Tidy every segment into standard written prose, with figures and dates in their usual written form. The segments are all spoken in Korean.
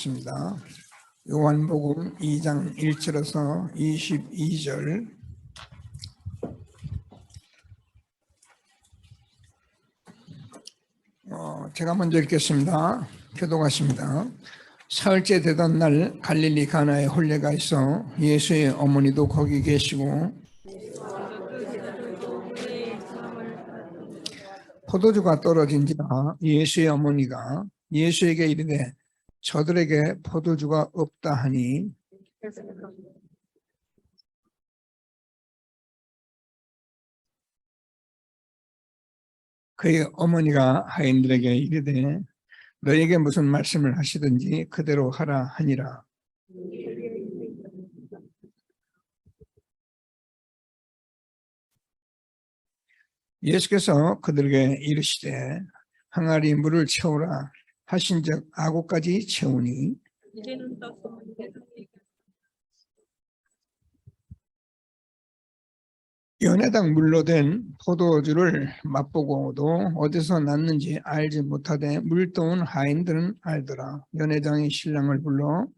기도하겠습니다. 요한복음 2장 1절에서 22절. 제가 먼저 읽겠습니다. 기도하겠습니다. 사흘째 되던 날 갈릴리 가나에 혼례가 있어 예수의 어머니도 거기 계시고 포도주가 떨어진지라 예수의 어머니가 예수에게 이르되 저들에게 포도주가 없다 하니 그의 어머니가 하인들에게 이르되 너에게 무슨 말씀을 하시든지 그대로 하라 하니라. 예수께서 그들에게 이르시되 항아리 물을 채우라 하신즉 아구까지 채우니 연회당 물로 된 포도주를 맛보고도 어디서 났는지 알지 못하되 물도온 하인들은 알더라. 연회장이 신랑을 불러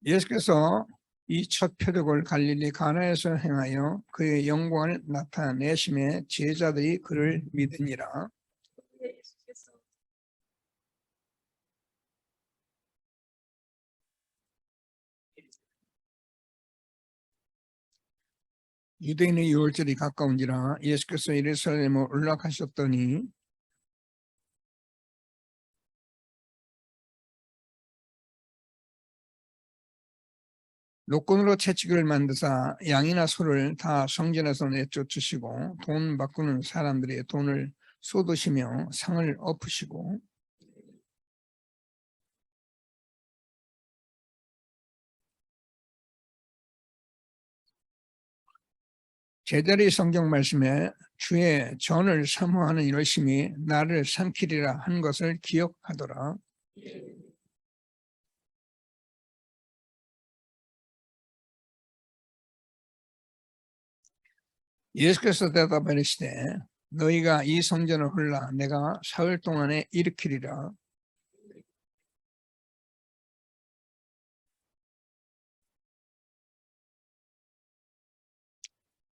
예수께서 이 첫 표적을 갈릴리 가나에서 행하여 그의 영광을 나타내심에 제자들이 그를 믿으니라. 유대인의 유월절이 가까운지라 예수께서 예루살렘으로 올라가셨더니 노건으로 채찍을 만드사 양이나 소를 다 성전에서 내쫓으시고 돈 바꾸는 사람들의 돈을 쏟으시며 상을 엎으시고 제자리 성경 말씀에 주의 전을 사모하는 열심이 나를 삼키리라 한 것을 기억하더라. 예수께서 대답하시되 너희가 이 성전을 헐라 내가 사흘 동안에 일으키리라.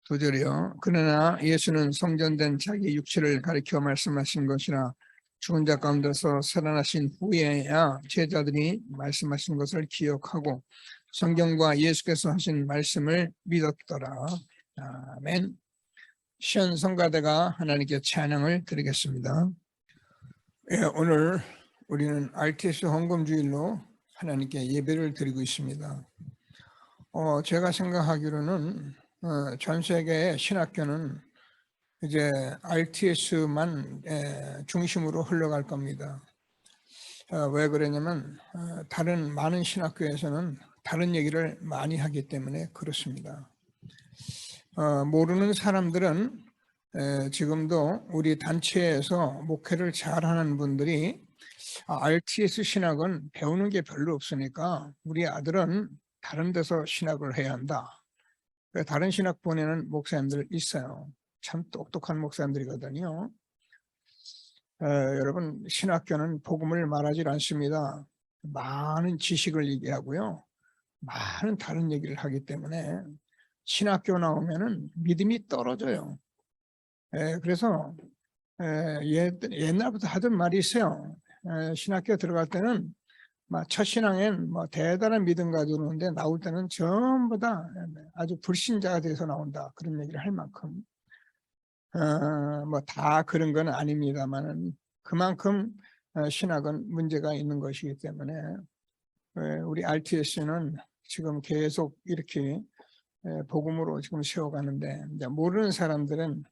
두 절이요. 그러나 예수는 성전된 자기 육체를 가리켜 말씀하신 것이라 죽은 자 가운데서 살아나신 후에야 제자들이 말씀하신 것을 기억하고 성경과 예수께서 하신 말씀을 믿었더라. 아멘. 시온 성가대가 하나님께 찬양을 드리겠습니다. 오늘 우리는 RTS 헌금주일로 하나님께 예배를 드리고 있습니다. 제가 생각하기로는 전 세계의 신학교는 이제 RTS만 중심으로 흘러갈 겁니다. 왜 그러냐면 다른 많은 신학교에서는 다른 얘기를 많이 하기 때문에 그렇습니다. 모르는 사람들은 지금도 우리 단체에서 목회를 잘하는 분들이 RTS 신학은 배우는 게 별로 없으니까 우리 아들은 다른 데서 신학을 해야 한다. 다른 신학 보내는 목사님들 있어요. 참 똑똑한 목사님들이거든요. 여러분 신학교는 복음을 말하지 않습니다. 많은 지식을 얘기하고요. 많은 다른 얘기를 하기 때문에 신학교 나오면은 믿음이 떨어져요. 그래서 옛날부터 하던 말이 있어요. 신학교 들어갈 때는 첫 신앙엔 대단한 믿음 가지고 오는데 나올 때는 전부 다 아주 불신자가 돼서 나온다. 그런 얘기를 할 만큼 다 그런 건 아닙니다만은 그만큼 신학은 문제가 있는 것이기 때문에 우리 RTS는 지금 계속 이렇게 복음으로 지금 세워가는데 이제 모르는 사람들은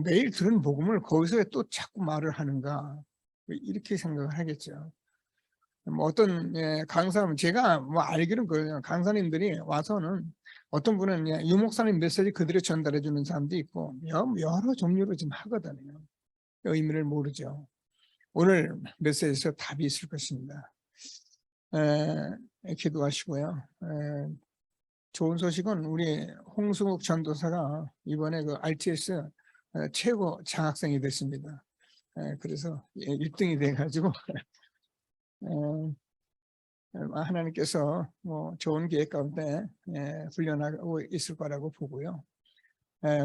매일 들은 복음을 거기서 또 자꾸 말을 하는가 이렇게 생각을 하겠죠. 어떤 강사는 제가 알기로는 그래요. 강사님들이 와서는 어떤 분은 유목사님 메시지 그대로 전달해 주는 사람도 있고 여러 종류로 지금 하거든요. 의미를 모르죠. 오늘 메시지에서 답이 있을 것입니다. 기도하시고요. 좋은 소식은 우리 홍승욱 전도사가 이번에 그 RTS 최고 장학생이 됐습니다. 그래서 1등이 돼가지고 하나님께서 뭐 좋은 계획 가운데 훈련하고 있을 거라고 보고요.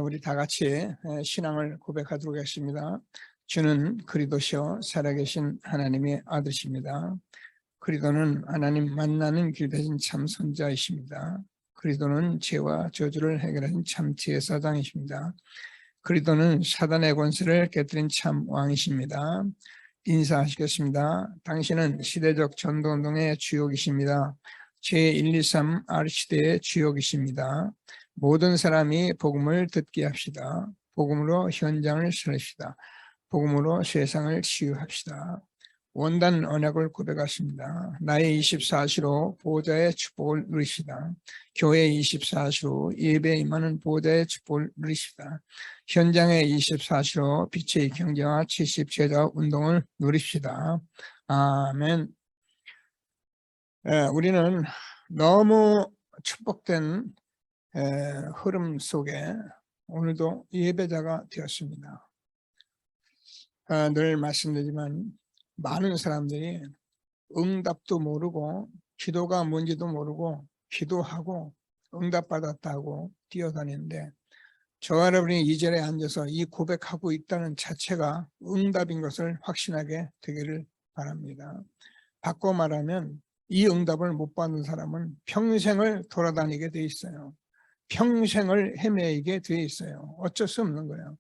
우리 다 같이 신앙을 고백하도록 하겠습니다. 주는 그리스도시요 살아계신 하나님의 아들이십니다. 그리스도는 하나님 만나는 길 대신 참 선자이십니다. 그리스도는 죄와 저주를 해결하신 참 제사장이십니다. 그리스도는 사단의 권세를 깨뜨린 참 왕이십니다. 인사하시겠습니다. 당신은 시대적 전도운동의 주역이십니다. 제123 R시대의 주역이십니다. 모든 사람이 복음을 듣게 합시다. 복음으로 현장을 살립시다. 복음으로 세상을 치유합시다. 원단 언약을 고백하십니다. 나의 24시로 보호자의 축복을 누리시다. 교회 24시로 예배에 임하는 보호자의 축복을 누리시다. 현장의 24시로 빛의 경제와 70제자 운동을 누립시다. 아멘. 우리는 너무 축복된 흐름 속에 오늘도 예배자가 되었습니다. 늘 말씀드리지만 많은 사람들이 응답도 모르고 기도가 뭔지도 모르고 기도하고 응답받았다고 뛰어다니는데 저와 여러분이 이 자리에 앉아서 이 고백하고 있다는 자체가 응답인 것을 확신하게 되기를 바랍니다. 바꿔 말하면 이 응답을 못 받는 사람은 평생을 돌아다니게 돼 있어요. 평생을 헤매이게 돼 있어요. 어쩔 수 없는 거예요.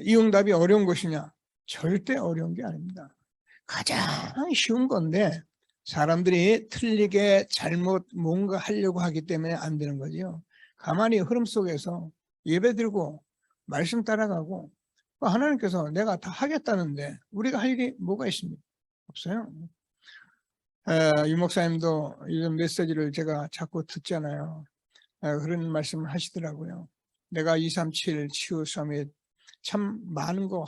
이 응답이 어려운 것이냐? 절대 어려운 게 아닙니다. 가장 쉬운 건데 사람들이 틀리게 잘못 뭔가 하려고 하기 때문에 안 되는 거죠. 가만히 흐름 속에서 예배 드리고 말씀 따라가고 하나님께서 내가 다 하겠다는데 우리가 할 일이 뭐가 있습니까? 없어요. 유 목사님도 이런 메시지를 제가 자꾸 듣잖아요. 그런 말씀을 하시더라고요. 내가 237 치유 서밋 참 많은 거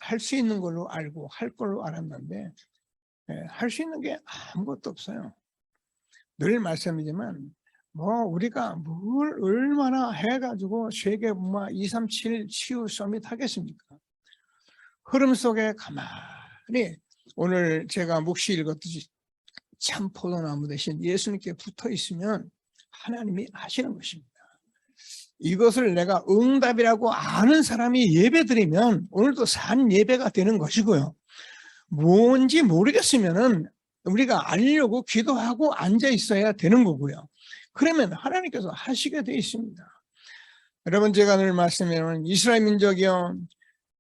할 수 있는 걸로 알고 할 걸로 알았는데 할 수 있는 게 아무것도 없어요. 늘 말씀이지만 뭐 우리가 뭘 얼마나 해가지고 세계문화 237 치유 서밋 하겠습니까? 흐름 속에 가만히 오늘 제가 묵시 읽었듯이 참 포도나무 대신 예수님께 붙어 있으면 하나님이 하시는 것입니다. 이것을 내가 응답이라고 아는 사람이 예배드리면 오늘도 산 예배가 되는 것이고요. 뭔지 모르겠으면은 우리가 알려고 기도하고 앉아 있어야 되는 거고요. 그러면 하나님께서 하시게 돼 있습니다. 여러분 제가 늘 말씀드리면 이스라엘 민족이요.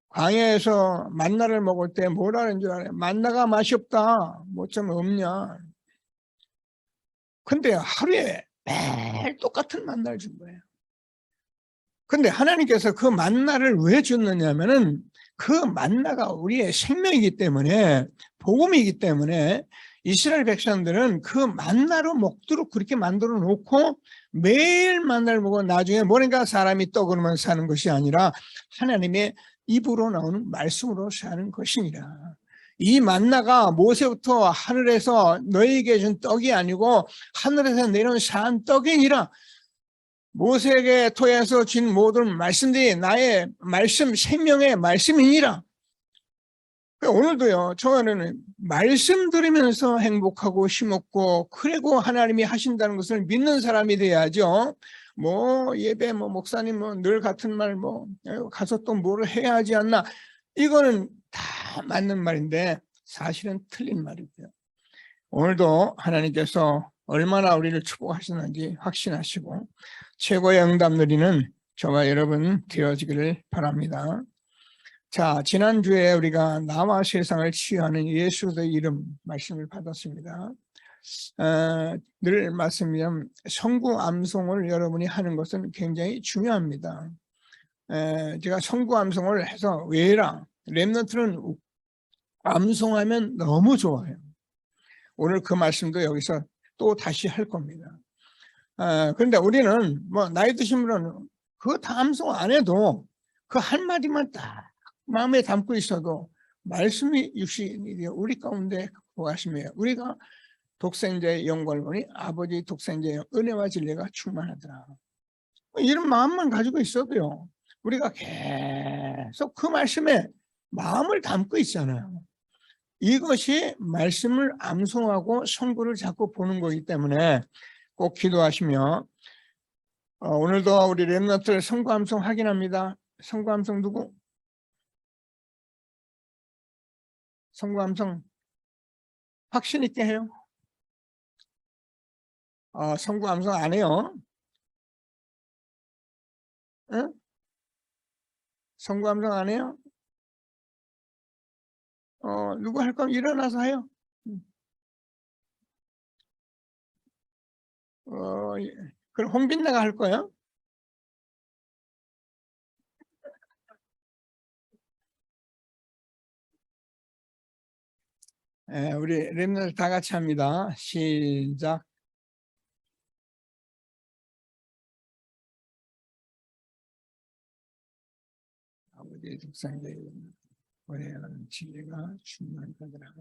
광야에서 만나를 먹을 때 뭐라 하는 줄 알아요? 만나가 맛이 없다. 뭐 좀 없냐. 근데 하루에 매일 똑같은 만나를 준 거예요. 근데 하나님께서 그 만나를 왜 줬느냐면은 그 만나가 우리의 생명이기 때문에 복음이기 때문에 이스라엘 백성들은 그 만나로 먹도록 그렇게 만들어 놓고 매일 만나를 먹고 나중에 뭐니까 사람이 떡으로만 사는 것이 아니라 하나님의 입으로 나오는 말씀으로 사는 것이니라. 이 만나가 모세부터 하늘에서 너희에게 준 떡이 아니고 하늘에서 내려온 산 떡이니라. 모세에게 토해서 준 모든 말씀들이 나의 말씀, 생명의 말씀이니라. 오늘도요, 저는 말씀 들으면서 행복하고 힘없고, 그리고 하나님이 하신다는 것을 믿는 사람이 돼야죠. 뭐, 예배, 뭐, 목사님, 뭐, 늘 같은 말, 뭐, 가서 또 뭐를 해야 하지 않나. 이거는 다 맞는 말인데, 사실은 틀린 말이고요. 오늘도 하나님께서 얼마나 우리를 축복하시는지 확신하시고 최고의 응답 누리는 저와 여러분 되어지기를 바랍니다. 자, 지난주에 우리가 나와 세상을 치유하는 예수의 이름 말씀을 받았습니다. 늘 말씀드리면 성구 암송을 여러분이 하는 것은 굉장히 중요합니다. 제가 성구 암송을 해서 왜라? 렘넌트는 암송하면 너무 좋아요. 오늘 그 말씀도 여기서 또 다시 할 겁니다. 그런데 우리는 뭐 나이 드신 분은 그거 다 암송 안 해도 그 한마디만 딱 마음에 담고 있어도 말씀이 육신이 우리 가운데 거하심이에요. 우리가 독생자의 영광을 보니 아버지 독생자의 은혜와 진리가 충만하더라. 이런 마음만 가지고 있어도요, 우리가 계속 그 말씀에 마음을 담고 있잖아요. 이것이 말씀을 암송하고 성구를 자꾸 보는 거기 때문에 꼭 기도하시며, 오늘도 우리 렘넌트를 성구 암송 확인합니다. 성구 암송 누구? 성구 암송 확신 있게 해요. 성구 암송 안 해요. 응? 성구 암송 안 해요? 누구 할 거면 일어나서 해요. 그럼 홍빈나가 할 거예요? 우리 렘넌트 다 같이 합니다. 시작. 아버지의 독생자의 은혜와 진리가 충만하더라.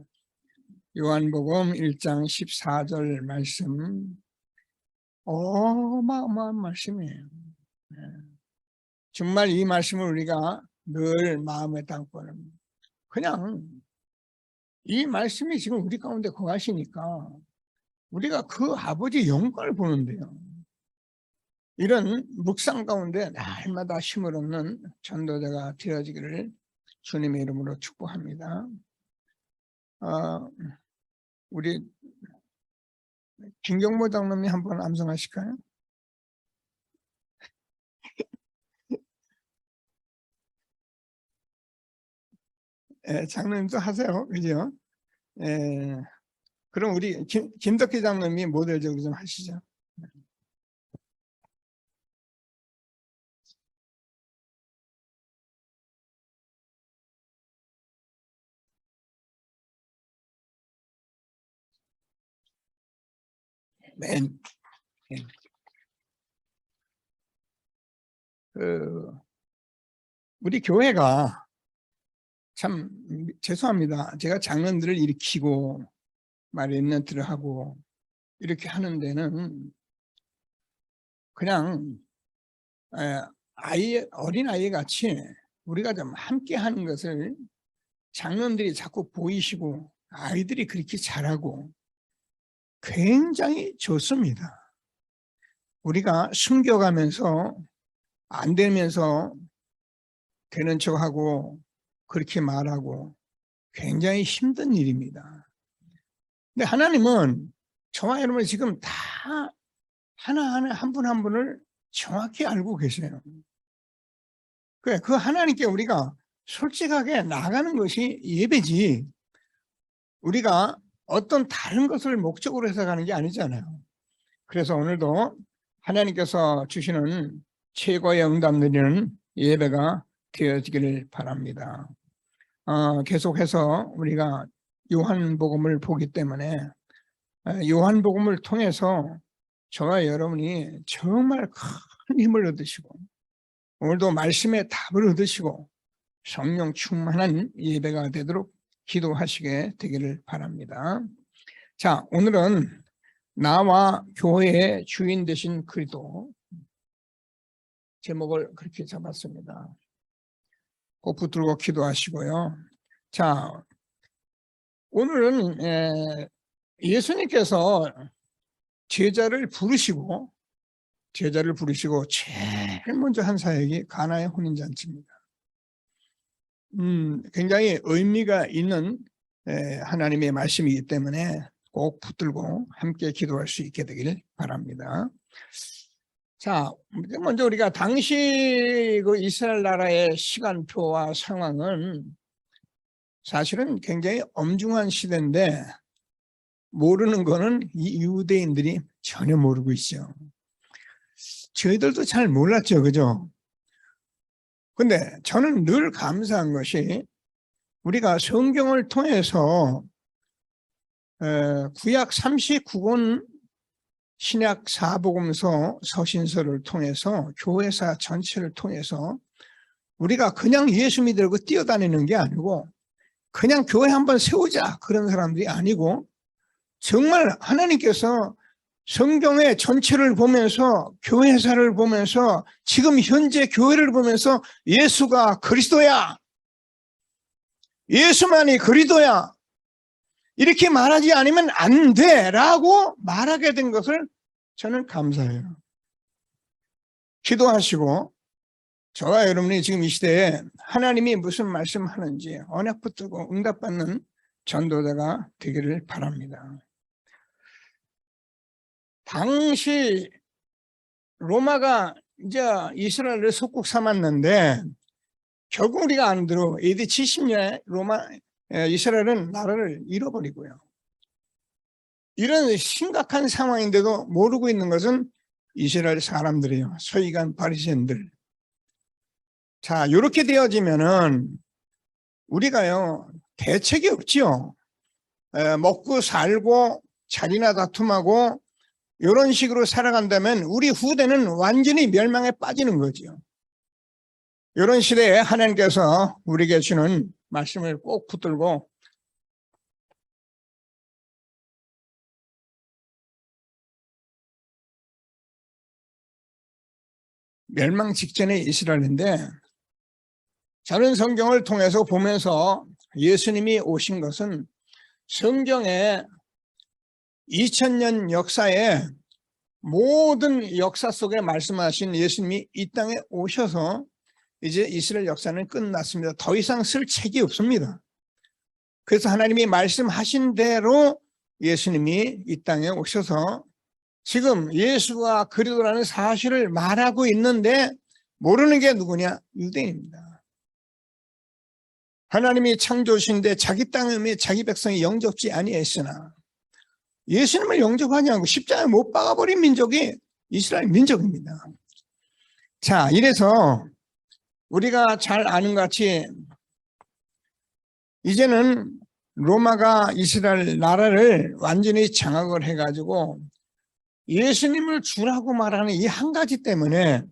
요한복음 1장 14절 말씀, 어마어마한 말씀이에요. 정말 이 말씀을 우리가 늘 마음에 담고는, 그냥 이 말씀이 지금 우리 가운데 거하시니까 우리가 그 아버지 영광을 보는데요, 이런 묵상 가운데 날마다 힘을 얻는 전도자가 되어지기를 주님의 이름으로 축복합니다. 우리 김경모 장로님 한번 암송하실까요? 장로님도 하세요, 그죠? 그럼 우리 김덕희 장로님이 모델적으로 좀 하시죠. 맨. 우리 교회가 참 죄송합니다. 제가 장로들을 일으키고 렘넌트를 하고 이렇게 하는 데는 그냥 어린 아이 같이 우리가 좀 함께 하는 것을 장로들이 자꾸 보이시고 아이들이 그렇게 잘하고 굉장히 좋습니다. 우리가 숨겨가면서 안 되면서 되는 척하고 그렇게 말하고 굉장히 힘든 일입니다. 근데 하나님은 저와 여러분이 지금 다 하나하나 한 분 한 분을 정확히 알고 계세요. 그 하나님께 우리가 솔직하게 나가는 것이 예배지, 우리가 어떤 다른 것을 목적으로 해서 가는 게 아니잖아요. 그래서 오늘도 하나님께서 주시는 최고의 응답 드리는 예배가 되어지기를 바랍니다. 계속해서 우리가 요한복음을 보기 때문에 요한복음을 통해서 저와 여러분이 정말 큰 힘을 얻으시고 오늘도 말씀의 답을 얻으시고 성령 충만한 예배가 되도록 기도하시게 되기를 바랍니다. 자, 오늘은 나와 교회의 주인 되신 그리스도, 제목을 그렇게 잡았습니다. 꼭 붙들고 기도하시고요. 자, 오늘은 예수님께서 제자를 부르시고 제일 먼저 한 사역이 가나의 혼인잔치입니다. 굉장히 의미가 있는 하나님의 말씀이기 때문에 꼭 붙들고 함께 기도할 수 있게 되길 바랍니다. 자, 먼저 우리가 당시 그 이스라엘 나라의 시간표와 상황은 사실은 굉장히 엄중한 시대인데 모르는 거는 이 유대인들이 전혀 모르고 있죠. 저희들도 잘 몰랐죠, 그죠? 근데 저는 늘 감사한 것이 우리가 성경을 통해서 구약 39권 신약 사복음서 서신서를 통해서 교회사 전체를 통해서 우리가 그냥 예수 믿으려고 뛰어다니는 게 아니고 그냥 교회 한번 세우자 그런 사람들이 아니고 정말 하나님께서 성경의 전체를 보면서 교회사를 보면서 지금 현재 교회를 보면서 예수가 그리스도야, 예수만이 그리스도야 이렇게 말하지 않으면 안 돼라고 말하게 된 것을 저는 감사해요. 기도하시고 저와 여러분이 지금 이 시대에 하나님이 무슨 말씀하는지 언약 붙들고 응답받는 전도자가 되기를 바랍니다. 당시 로마가 이제 이스라엘을 속국 삼았는데 결국 우리가 아는 대로 AD 70년에 이스라엘은 나라를 잃어버리고요. 이런 심각한 상황인데도 모르고 있는 것은 이스라엘 사람들이에요. 서기관 바리새인들. 자, 이렇게 되어지면은 우리가요 대책이 없지요. 먹고 살고 자리나 다툼하고 이런 식으로 살아간다면 우리 후대는 완전히 멸망에 빠지는 거죠. 이런 시대에 하나님께서 우리에게 주는 말씀을 꼭 붙들고 멸망 직전의 이스라엘인데 저는 성경을 통해서 보면서 예수님이 오신 것은 성경의 2000년 역사에 모든 역사 속에 말씀하신 예수님이 이 땅에 오셔서 이제 이스라엘 역사는 끝났습니다. 더 이상 쓸 책이 없습니다. 그래서 하나님이 말씀하신 대로 예수님이 이 땅에 오셔서 지금 예수가 그리스도라는 사실을 말하고 있는데 모르는 게 누구냐? 유대인입니다. 하나님이 창조주신데 자기 땅에 자기 백성이 영접지 아니했으나 예수님을 영접하냐고 십자가에 못 박아버린 민족이 이스라엘 민족입니다. 자, 이래서 우리가 잘 아는 것 같이 이제는 로마가 이스라엘 나라를 완전히 장악을 해가지고 예수님을 주라고 말하는 이 한 가지 때문에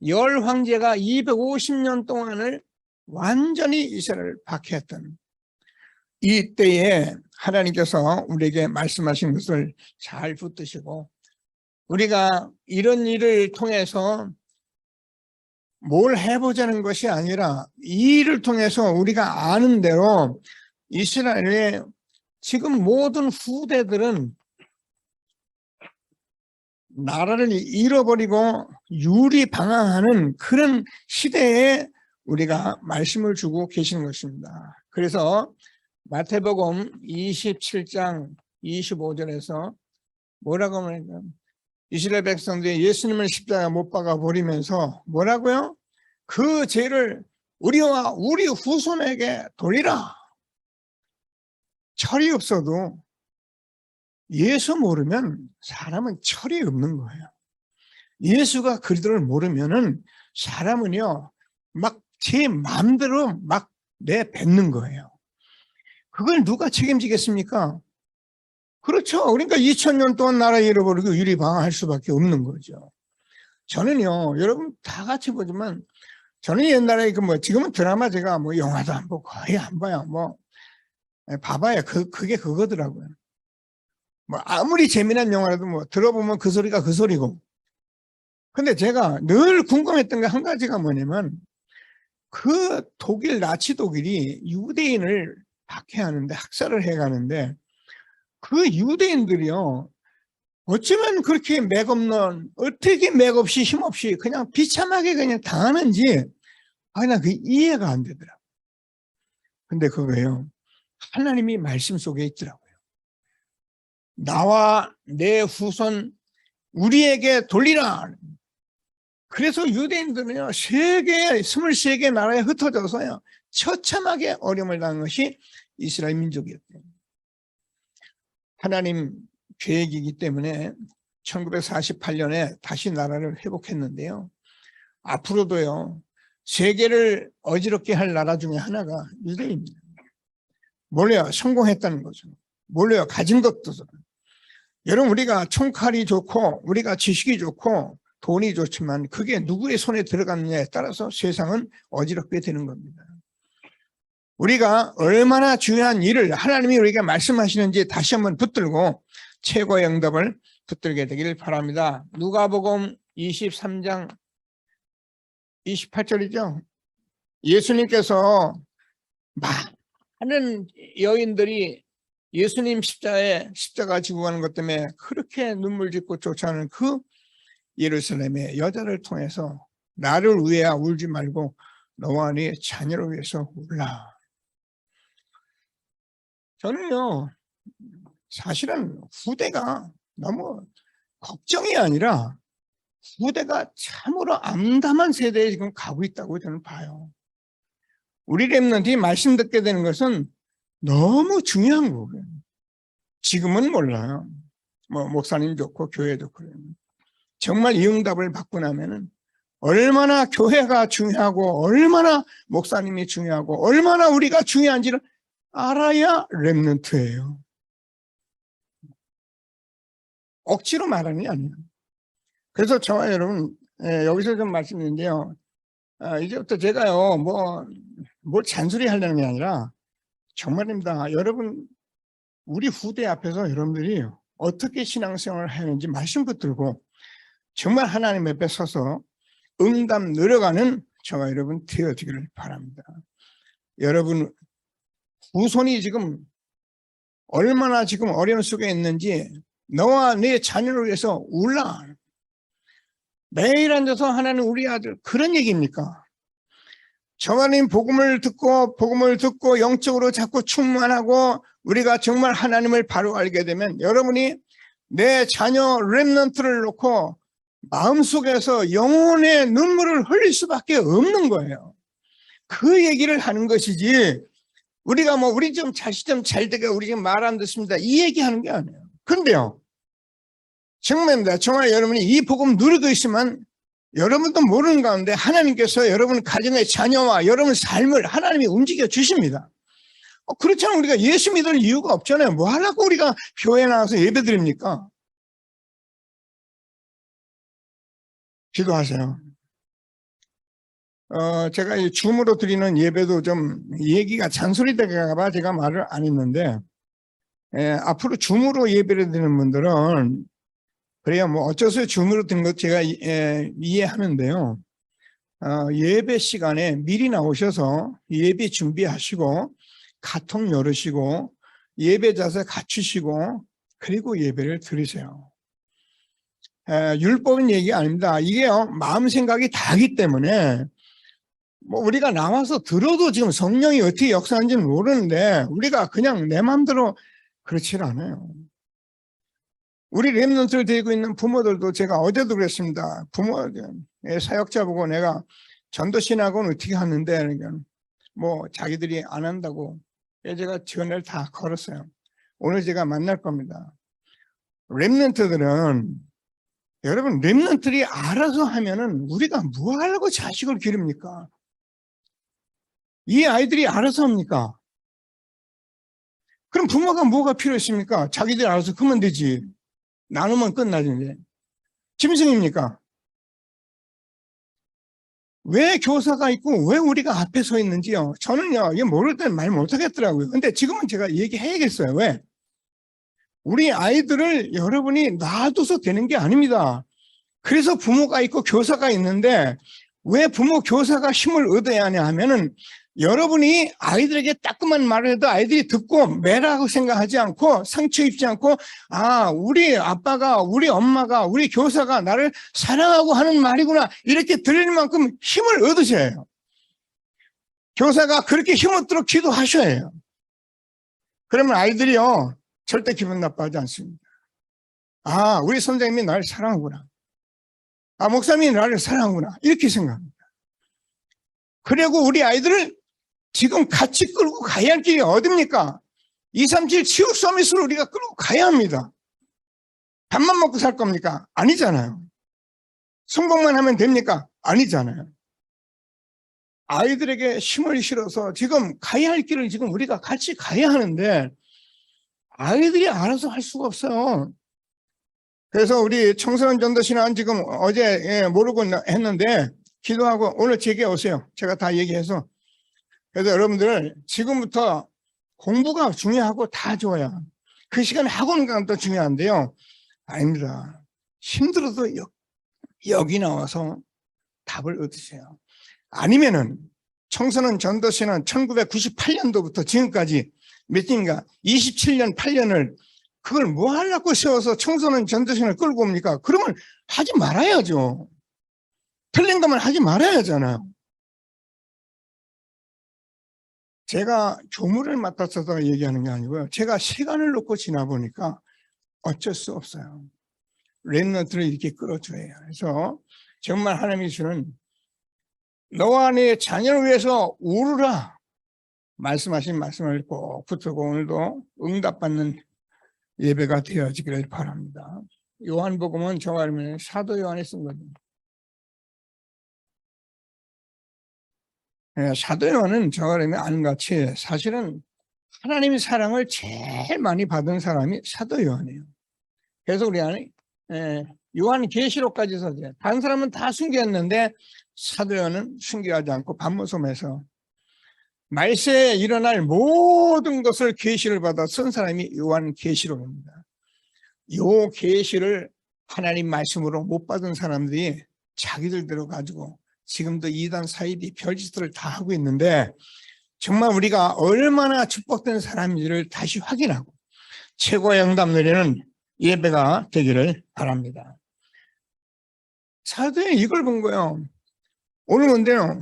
열 황제가 250년 동안을 완전히 이스라엘을 박해했던 이때에 하나님께서 우리에게 말씀하신 것을 잘 붙드시고 우리가 이런 일을 통해서 뭘 해보자는 것이 아니라 이 일을 통해서 우리가 아는 대로 이스라엘의 지금 모든 후대들은 나라를 잃어버리고 유리방황하는 그런 시대에 우리가 말씀을 주고 계시는 것입니다. 그래서 마태복음 27장 25절에서 뭐라고 말합니까? 이스라엘 백성들이 예수님을 십자가에 못 박아 버리면서 뭐라고요? 그 죄를 우리와 우리 후손에게 돌리라. 철이 없어도 예수 모르면 사람은 철이 없는 거예요. 예수가 그리스도를 모르면은 사람은요 막 제 마음대로 막 내뱉는 거예요. 그걸 누가 책임지겠습니까? 그렇죠. 그러니까 2000년 동안 나라 잃어버리고 유리방황할 수밖에 없는 거죠. 저는요, 여러분 다 같이 보지만 저는 옛날에 지금은 드라마 제가 영화도 안 보고 거의 안 봐요. 봐봐야 그게 그거더라고요. 아무리 재미난 영화라도 들어보면 그 소리가 그 소리고. 근데 제가 늘 궁금했던 게 한 가지가 뭐냐면 그 독일 나치 독일이 유대인을 박해하는데 학살을 해가는데 그 유대인들이요 어쩌면 그렇게 맥없는 어떻게 맥없이 힘없이 그냥 비참하게 그냥 당하는지 난 그게 이해가 안 되더라고요. 근데 그거예요 하나님이 말씀 속에 있더라고요. 나와 내 후손 우리에게 돌리라. 그래서 유대인들은요 23개 나라에 흩어져서요 처참하게 어려움을 당한 것이 이스라엘 민족이었대요. 하나님 계획이기 때문에 1948년에 다시 나라를 회복했는데요. 앞으로도요 세계를 어지럽게 할 나라 중에 하나가 유대인입니다. 몰라요. 성공했다는 거죠. 몰라요. 가진 것도. 여러분 우리가 총칼이 좋고 우리가 지식이 좋고 돈이 좋지만 그게 누구의 손에 들어갔느냐에 따라서 세상은 어지럽게 되는 겁니다. 우리가 얼마나 중요한 일을 하나님이 우리에게 말씀하시는지 다시 한번 붙들고 최고의 응답을 붙들게 되길 바랍니다. 누가복음 23장 28절이죠. 예수님께서 많은 여인들이 예수님 십자가 지고 가는 것 때문에 그렇게 눈물 짓고 쫓아오는 그 예루살렘의 여자를 통해서 나를 위하여 울지 말고 너와 네 자녀를 위해서 울라. 저는요, 사실은 후대가 너무 걱정이 아니라 후대가 참으로 암담한 세대에 지금 가고 있다고 저는 봐요. 우리 렘넌트이 말씀 듣게 되는 것은 너무 중요한 거고요. 지금은 몰라요. 뭐 목사님 좋고 교회 좋고 그래요. 정말 이 응답을 받고 나면은 얼마나 교회가 중요하고 얼마나 목사님이 중요하고 얼마나 우리가 중요한지를 알아야 렘넌트예요. 억지로 말하는 게 아니에요. 그래서 저와 여러분 여기서 좀 말씀드리는데요. 이제부터 제가요 뭘 잔소리 하려는 게 아니라 정말입니다. 여러분 우리 후대 앞에서 여러분들이 어떻게 신앙생활을 하는지 말씀 붙들고 정말 하나님 앞에 서서 응답 늘어가는 저와 여러분 되어지기를 바랍니다. 여러분 후손이 지금 얼마나 지금 어려움 속에 있는지 너와 네 자녀를 위해서 울라. 매일 앉아서 하나님 우리 아들 그런 얘기입니까? 하나님 복음을 듣고 영적으로 자꾸 충만하고 우리가 정말 하나님을 바로 알게 되면 여러분이 내 자녀 렘넌트를 놓고 마음속에서 영혼의 눈물을 흘릴 수밖에 없는 거예요. 그 얘기를 하는 것이지 우리가 우리 좀 자식 좀 잘 되게 우리 지금 말 안 듣습니다 이 얘기하는 게 아니에요. 근데요 정말입니다. 정말 여러분이 이 복음 누리고 있으면 여러분도 모르는 가운데 하나님께서 여러분 가정의 자녀와 여러분 삶을 하나님이 움직여 주십니다. 그렇잖아요. 우리가 예수 믿을 이유가 없잖아요. 뭐 하려고 우리가 교회 나와서 예배 드립니까? 기도하세요. 제가 이 줌으로 드리는 예배도 좀 얘기가 잔소리 될까 봐 제가 말을 안 했는데 앞으로 줌으로 예배를 드리는 분들은 그래야 뭐 어쩌서 줌으로 든 것 제가 이해하는데요. 예배 시간에 미리 나오셔서 예배 준비하시고 카톡 열으시고 예배 자세 갖추시고 그리고 예배를 드리세요. 율법은 얘기 아닙니다. 이게요 마음 생각이 다르기 때문에 뭐 우리가 나와서 들어도 지금 성령이 어떻게 역사하는지는 모르는데 우리가 그냥 내 마음대로 그렇지 않아요. 우리 렘넌트를 데리고 있는 부모들도 제가 어제도 그랬습니다. 부모 사역자 보고 내가 전도신학은 어떻게 하는데 그러니까 뭐 자기들이 안 한다고 제가 전화를 다 걸었어요. 오늘 제가 만날 겁니다. 렘넌트들은 여러분 렘넌트들이 알아서 하면은 우리가 뭐 하려고 자식을 기릅니까? 이 아이들이 알아서 합니까? 그럼 부모가 뭐가 필요했습니까? 자기들이 알아서 크면 되지. 나누면 끝나는데 짐승입니까? 왜 교사가 있고 왜 우리가 앞에 서 있는지요. 저는요 이게 모를 때는 말 못하겠더라고요. 근데 지금은 제가 얘기해야겠어요. 왜? 우리 아이들을 여러분이 놔둬서 되는 게 아닙니다. 그래서 부모가 있고 교사가 있는데 왜 부모 교사가 힘을 얻어야 하냐 하면은 여러분이 아이들에게 따끔한 말을 해도 아이들이 듣고 매라고 생각하지 않고 상처 입지 않고 우리 아빠가 우리 엄마가 우리 교사가 나를 사랑하고 하는 말이구나 이렇게 들릴 만큼 힘을 얻으셔야 해요. 교사가 그렇게 힘 얻도록 기도하셔야 해요. 그러면 아이들이요 절대 기분 나빠하지 않습니다. 우리 선생님이 나를 사랑하구나. 목사님이 나를 사랑하구나 이렇게 생각합니다. 그리고 우리 아이들을 지금 같이 끌고 가야 할 길이 어딥니까? 237 치유 서밋으로 우리가 끌고 가야 합니다. 밥만 먹고 살 겁니까? 아니잖아요. 성공만 하면 됩니까? 아니잖아요. 아이들에게 힘을 실어서 지금 가야 할 길을 지금 우리가 같이 가야 하는데 아이들이 알아서 할 수가 없어요. 그래서 우리 청소년 전도신앙 지금 어제 모르고 했는데 기도하고 오늘 제게 오세요. 제가 다 얘기해서. 그래서 여러분들 지금부터 공부가 중요하고 다 좋아요. 그 시간에 학원 가는 것도 중요한데요. 아닙니다. 힘들어도 여기 나와서 답을 얻으세요. 아니면은 청소년 전도시는 1998년도부터 지금까지 몇 년인가 27년 8년을 그걸 뭐 하려고 세워서 청소년 전도신을 끌고 옵니까? 그러면 하지 말아야죠. 틀린 것만 하지 말아야 하잖아요. 제가 교무를 맡아서 얘기하는 게 아니고요. 제가 시간을 놓고 지나보니까 어쩔 수 없어요. 렘넌트를 이렇게 끌어줘야 해요. 그래서 정말 하나님이 주는 너와 네 자녀를 위해서 울으라 말씀하신 말씀을 꼭 붙들고 오늘도 응답받는 예배가 되어지기를 바랍니다. 요한복음은 저와 알면 사도 요한이 쓴 거죠. 사도 요한은 저와 알면 아는 같이 사실은 하나님의 사랑을 제일 많이 받은 사람이 사도 요한이에요. 그래서 우리 안에 요한 계시록까지 써져요. 다른 사람은 다 숨겼는데 사도 요한은 숨기하지 않고 밤모섬에서 말세에 일어날 모든 것을 계시를 받아 쓴 사람이 요한 계시록입니다. 요 계시를 하나님 말씀으로 못 받은 사람들이 자기들대로 가지고 지금도 이단 사이비 별짓들을 다 하고 있는데 정말 우리가 얼마나 축복된 사람인지를 다시 확인하고 최고의 응답 누리는 예배가 되기를 바랍니다. 사도에 이걸 본 거예요. 오늘 근데요,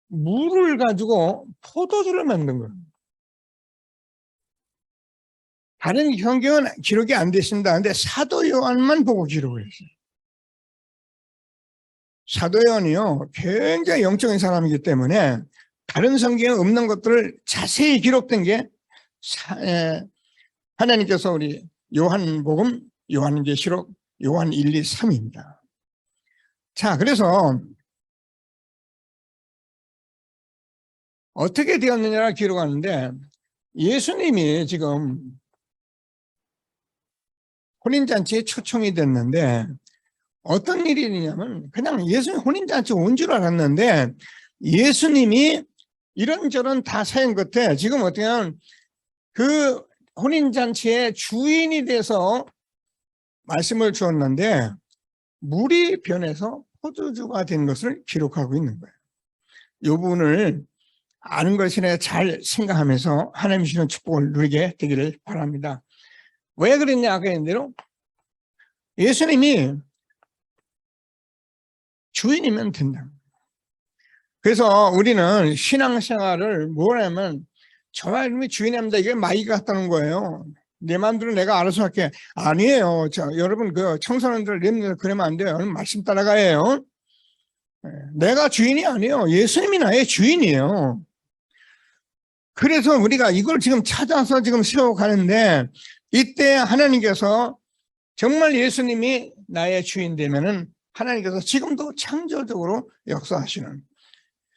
물을 가지고 포도주를 만든 거예요. 다른 성경은 기록이 안 됐습니다. 근데 사도 요한만 보고 기록을 했어요. 사도 요한이요, 굉장히 영적인 사람이기 때문에 다른 성경에 없는 것들을 자세히 기록된 게 하나님께서 우리 요한복음, 요한계시록, 요한 1, 2, 3입니다. 자, 그래서 어떻게 되었느냐를 기록하는데 예수님이 지금 혼인잔치에 초청이 됐는데 어떤 일이 있냐면 그냥 예수님 혼인잔치 온 줄 알았는데 예수님이 이런저런 다 사연 끝에 지금 어떻게 하면 그 혼인잔치의 주인이 돼서 말씀을 주었는데 물이 변해서 포도주가 된 것을 기록하고 있는 거예요. 이 부분을 아는 것이나 잘 생각하면서 하나님 주시는 축복을 누리게 되기를 바랍니다. 왜 그랬냐 아까 했던 대로 예수님이 주인이면 된다. 그래서 우리는 신앙생활을 뭐냐면 저 이름이 주인입니다. 이게 마이가 같다는 거예요. 내 마음대로 내가 알아서 할게. 아니에요. 여러분 그 청소년들 그러면 안 돼요. 말씀 따라가야 해요. 내가 주인이 아니에요. 예수님이 나의 주인이에요. 그래서 우리가 이걸 지금 찾아서 지금 세워가는데 이때 하나님께서 정말 예수님이 나의 주인 되면은 하나님께서 지금도 창조적으로 역사하시는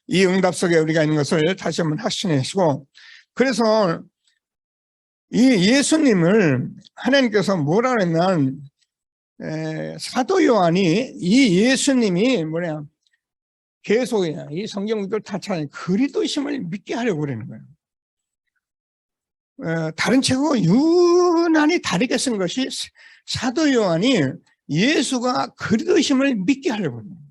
이 응답 속에 우리가 있는 것을 다시 한번 확신하시고 그래서 이 예수님을 하나님께서 뭐라 그랬냐면 사도 요한이 이 예수님이 뭐냐 계속 이 성경들 다 찾아내 그리스도심을 믿게 하려고 그러는 거예요. 다른 책하고 유난히 다르게 쓴 것이 사도 요한이 예수가 그리스도심을 믿게 하려고 합니다.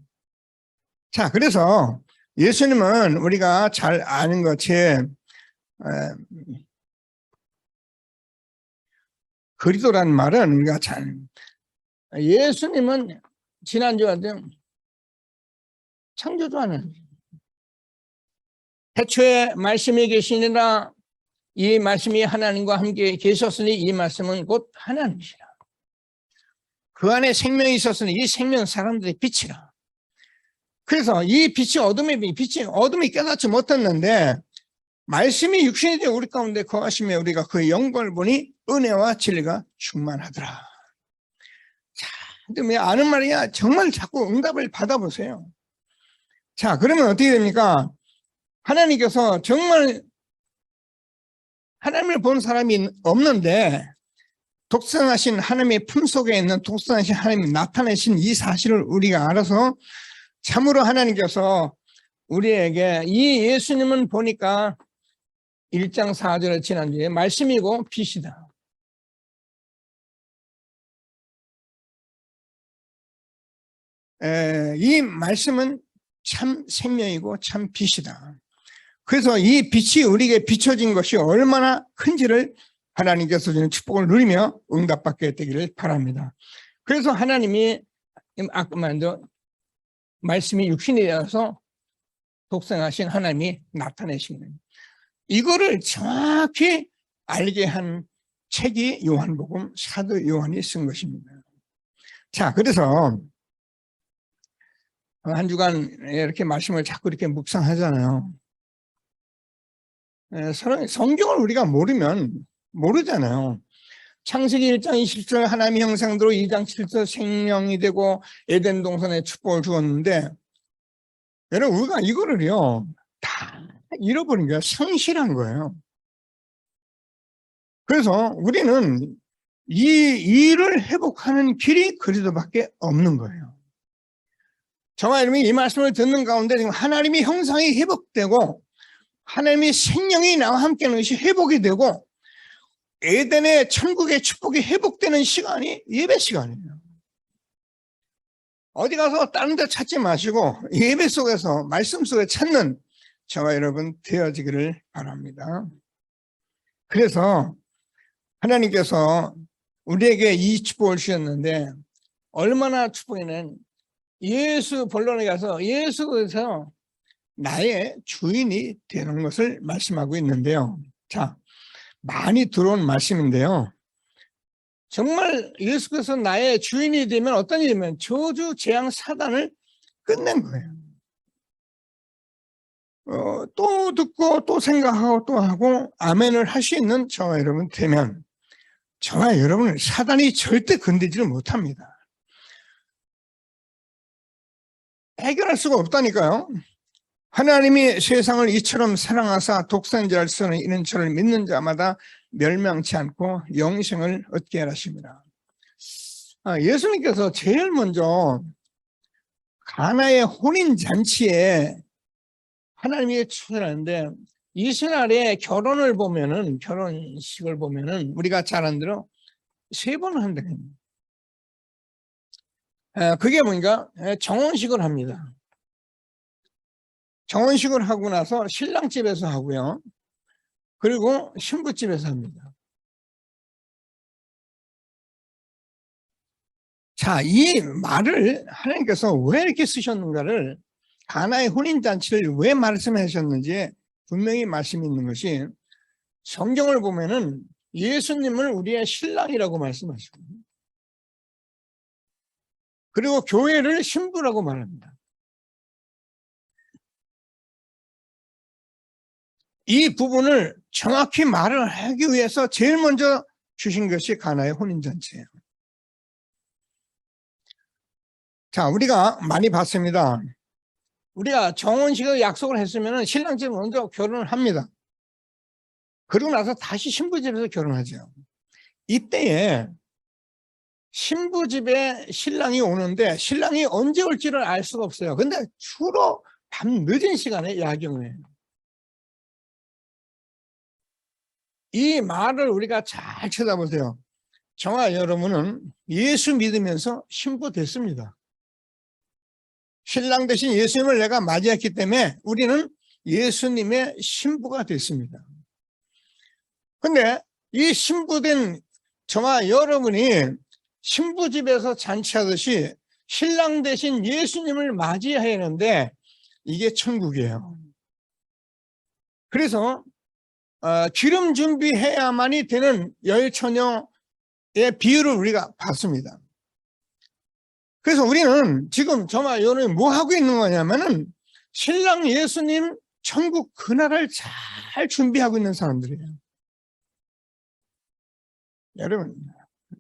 자, 그래서 예수님은 우리가 잘 아는 것이 그리스도라는 말은 우리가 잘 예수님은 지난주한테 창조주 하나님 태초에 말씀이 계시니라 이 말씀이 하나님과 함께 계셨으니 이 말씀은 곧 하나님이시라. 그 안에 생명이 있었으니 이 생명은 사람들의 빛이라. 그래서 이 빛이 어둠이 깨닫지 못했는데 말씀이 육신이 되어 우리 가운데 거하시며 우리가 그의 영광을 보니 은혜와 진리가 충만하더라. 자, 근데 왜 아는 말이야? 정말 자꾸 응답을 받아보세요. 자, 그러면 어떻게 됩니까? 하나님께서 정말 하나님을 본 사람이 없는데 독생하신 하나님의 품속에 있는 독생하신 하나님이 나타내신 이 사실을 우리가 알아서 참으로 하나님께서 우리에게 이 예수님은 보니까 1장 4절에 지난주에 말씀이고 빛이다. 이 말씀은 참 생명이고 참 빛이다. 그래서 이 빛이 우리에게 비춰진 것이 얼마나 큰지를 하나님께서 주는 축복을 누리며 응답받게 되기를 바랍니다. 그래서 하나님이 아까 말한 말씀이 육신이 되어서 독생하신 하나님이 나타내신 거예요. 이거를 정확히 알게 한 책이 요한복음 사도 요한이 쓴 것입니다. 자, 그래서 한 주간 이렇게 말씀을 자꾸 이렇게 묵상하잖아요. 성경을 우리가 모르면 모르잖아요. 창세기 1장 20절 하나님의 형상대로 2장 7절 생명이 되고 에덴 동산에 축복을 주었는데, 여러분 우리가 이거를요 다 잃어버린 거예요. 상실한 거예요. 그래서 우리는 이 일을 회복하는 길이 그리스도밖에 없는 거예요. 저와 여러분이 이 말씀을 듣는 가운데 지금 하나님의 형상이 회복되고 하나님의 생명이 나와 함께하는 것이 회복이 되고 에덴의 천국의 축복이 회복되는 시간이 예배 시간이에요. 어디 가서 다른 데 찾지 마시고 예배 속에서 말씀 속에 찾는 저와 여러분 되어지기를 바랍니다. 그래서 하나님께서 우리에게 이 축복을 주셨는데 얼마나 축복이냐면 예수 본론에 가서 예수에서 나의 주인이 되는 것을 말씀하고 있는데요. 자, 많이 들어온 말씀인데요. 정말 예수께서 나의 주인이 되면 어떤 일이냐면 저주 재앙 사단을 끝낸 거예요. 또 듣고 또 생각하고 또 하고 아멘을 할 수 있는 저와 여러분 되면 저와 여러분을 사단이 절대 건드리지를 못합니다. 해결할 수가 없다니까요. 하나님이 세상을 이처럼 사랑하사 독생자를 쓰는 이는 저를 믿는 자마다 멸망치 않고 영생을 얻게 하십니다. 예수님께서 제일 먼저 가나의 혼인잔치에 하나님이 초대하는데 이스라엘의 결혼을 보면은 결혼식을 보면은 우리가 잘 아는 대로 3번 한다는 거예요. 그게 뭔가 정혼식을 합니다. 정혼식을 하고 나서 신랑 집에서 하고요. 그리고 신부 집에서 합니다. 자, 이 말을 하나님께서 왜 이렇게 쓰셨는가를 가나의 혼인잔치를 왜 말씀하셨는지 분명히 말씀이 있는 것이 성경을 보면은 예수님을 우리의 신랑이라고 말씀하시고 그리고 교회를 신부라고 말합니다. 이 부분을 정확히 말을 하기 위해서 제일 먼저 주신 것이 가나의 혼인잔치예요. 자, 우리가 많이 봤습니다. 우리가 정혼식을 약속을 했으면 신랑 집에 먼저 결혼을 합니다. 그러고 나서 다시 신부 집에서 결혼하죠. 이때에 신부 집에 신랑이 오는데 신랑이 언제 올지를 알 수가 없어요. 근데 주로 밤 늦은 시간에 야경을 해요. 이 말을 우리가 잘 쳐다보세요. 저와 여러분은 예수 믿으면서 신부 됐습니다. 신랑 대신 예수님을 내가 맞이했기 때문에 우리는 예수님의 신부가 됐습니다. 근데 이 신부된 저와 여러분이 신부 집에서 잔치하듯이 신랑 대신 예수님을 맞이해야 하는데 이게 천국이에요. 그래서 기름 준비해야만이 되는 여일처녀의 비유를 우리가 봤습니다. 그래서 우리는 지금 저와 여러분이 뭐 하고 있는 거냐면은 신랑 예수님 천국 그날을 잘 준비하고 있는 사람들이에요. 여러분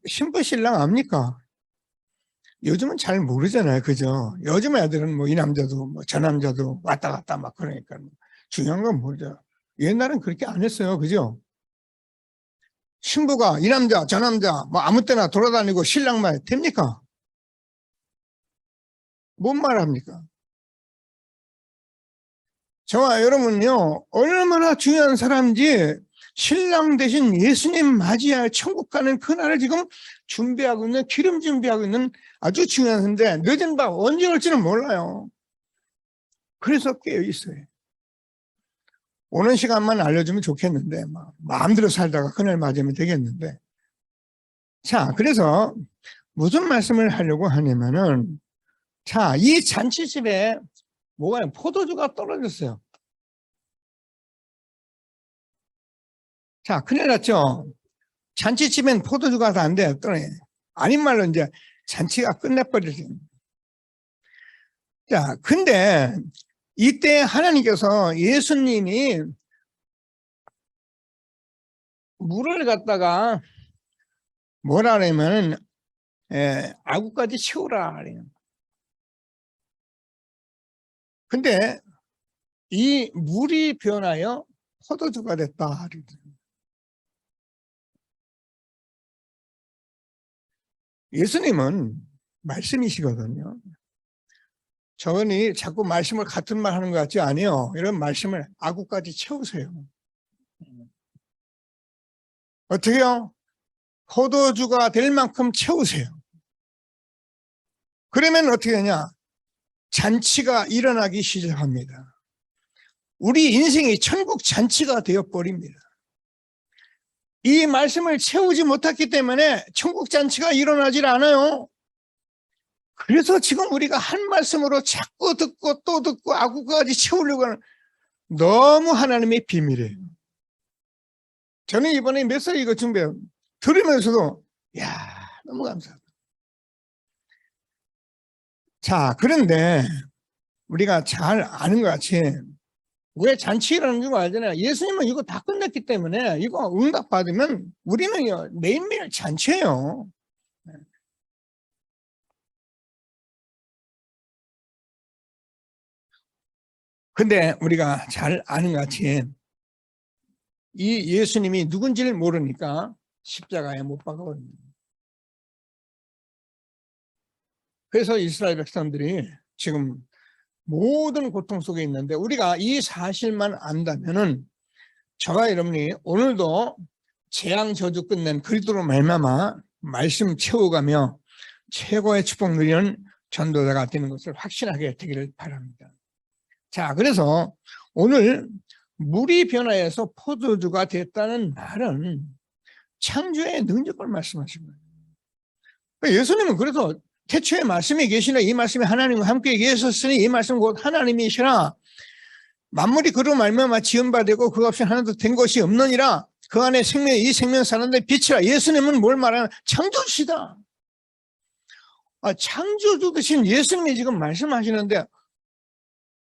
신부 신랑 압니까? 요즘은 잘 모르잖아요. 그죠? 요즘 애들은 뭐 이 남자도 뭐 저 남자도 왔다 갔다 막 그러니까 중요한 건 뭐죠? 옛날엔 그렇게 안 했어요. 그죠? 신부가 이 남자 저 남자 뭐 아무 때나 돌아다니고 신랑만 됩니까? 뭔 말합니까? 저와 여러분요 얼마나 중요한 사람인지 신랑 대신 예수님 맞이할 천국 가는 그날을 지금 준비하고 있는, 기름 준비하고 있는 아주 중요한 건데, 늦은 밤 언제 올지는 몰라요. 그래서 깨어 있어요. 오는 시간만 알려주면 좋겠는데, 마음대로 살다가 그날 맞으면 되겠는데. 자, 그래서 무슨 말씀을 하려고 하냐면은, 자, 이 잔치집에 뭐가, 포도주가 떨어졌어요. 자, 큰일 났죠? 잔치집엔 포도주가 다 안 돼요. 떨어져. 아닌 말로 이제 잔치가 끝내버리죠. 자, 근데 이때 하나님께서 예수님이 물을 갖다가 뭐라 그러면 아구까지 채우라 그래요. 근데 이 물이 변하여 포도주가 됐다. 예수님은 말씀이시거든요. 저분이 자꾸 말씀을 같은 말 하는 것 같지 아니요. 이런 말씀을 아구까지 채우세요. 어떻게요? 포도주가 될 만큼 채우세요. 그러면 어떻게 되냐? 잔치가 일어나기 시작합니다. 우리 인생이 천국 잔치가 되어버립니다. 이 말씀을 채우지 못했기 때문에 천국 잔치가 일어나질 않아요. 그래서 지금 우리가 한 말씀으로 자꾸 듣고 또 듣고 아구까지 채우려고 하는, 너무 하나님의 비밀이에요. 저는 이번에 몇 살 이거 준비해요. 들으면서도 너무 감사하다. 자, 그런데 우리가 잘 아는 것 같이 왜 잔치 일어나는 줄 알잖아요. 예수님은 이거 다 끝냈기 때문에 이거 응답받으면 우리는 매일매일 잔치예요. 근데 우리가 잘 아는 것 같이 이 예수님이 누군지를 모르니까 십자가에 못 박아버립니다. 그래서 이스라엘 백성들이 지금 모든 고통 속에 있는데, 우리가 이 사실만 안다면은 저와 여러분이 오늘도 재앙 저주 끝낸 그리스도로 말미암아 말씀 채워가며 최고의 축복 누리는 전도자가 되는 것을 확신하게 되기를 바랍니다. 자, 그래서 오늘 물이 변화해서 포도주가 됐다는 말은 창조의 능력을 말씀하신 거예요. 예수님은 그래서 태초에 말씀이 계시나, 이 말씀이 하나님과 함께 계셨으니 이 말씀은 곧 하나님이시라. 만물이 그로 말미암아 지음바되고 그 없이 하나도 된 것이 없느니라. 그 안에 생명, 이 생명 사는데 빛이라. 예수님은 뭘 말하냐? 창조주시다. 창조주 되신 예수님이 지금 말씀하시는데,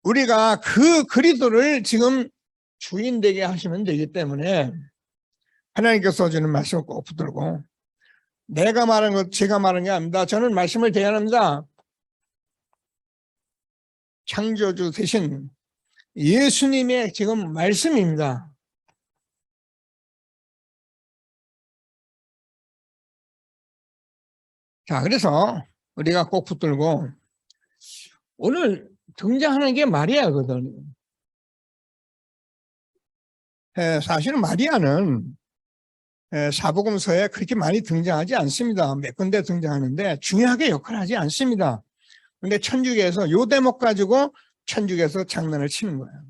우리가 그 그리스도를 지금 주인 되게 하시면 되기 때문에 하나님께서 주는 말씀을 꼭 붙들고, 내가 말한 것, 제가 말한 게 아닙니다. 저는 말씀을 대언합니다. 창조주 되신 예수님의 지금 말씀입니다. 자, 그래서 우리가 꼭 붙들고, 오늘 등장하는 게 마리아거든요. 사실은 마리아는 사복음서에 그렇게 많이 등장하지 않습니다. 몇 군데 등장하는데 중요하게 역할을 하지 않습니다. 근데 천주교에서 요 대목 가지고 천주교에서 장난을 치는 거예요.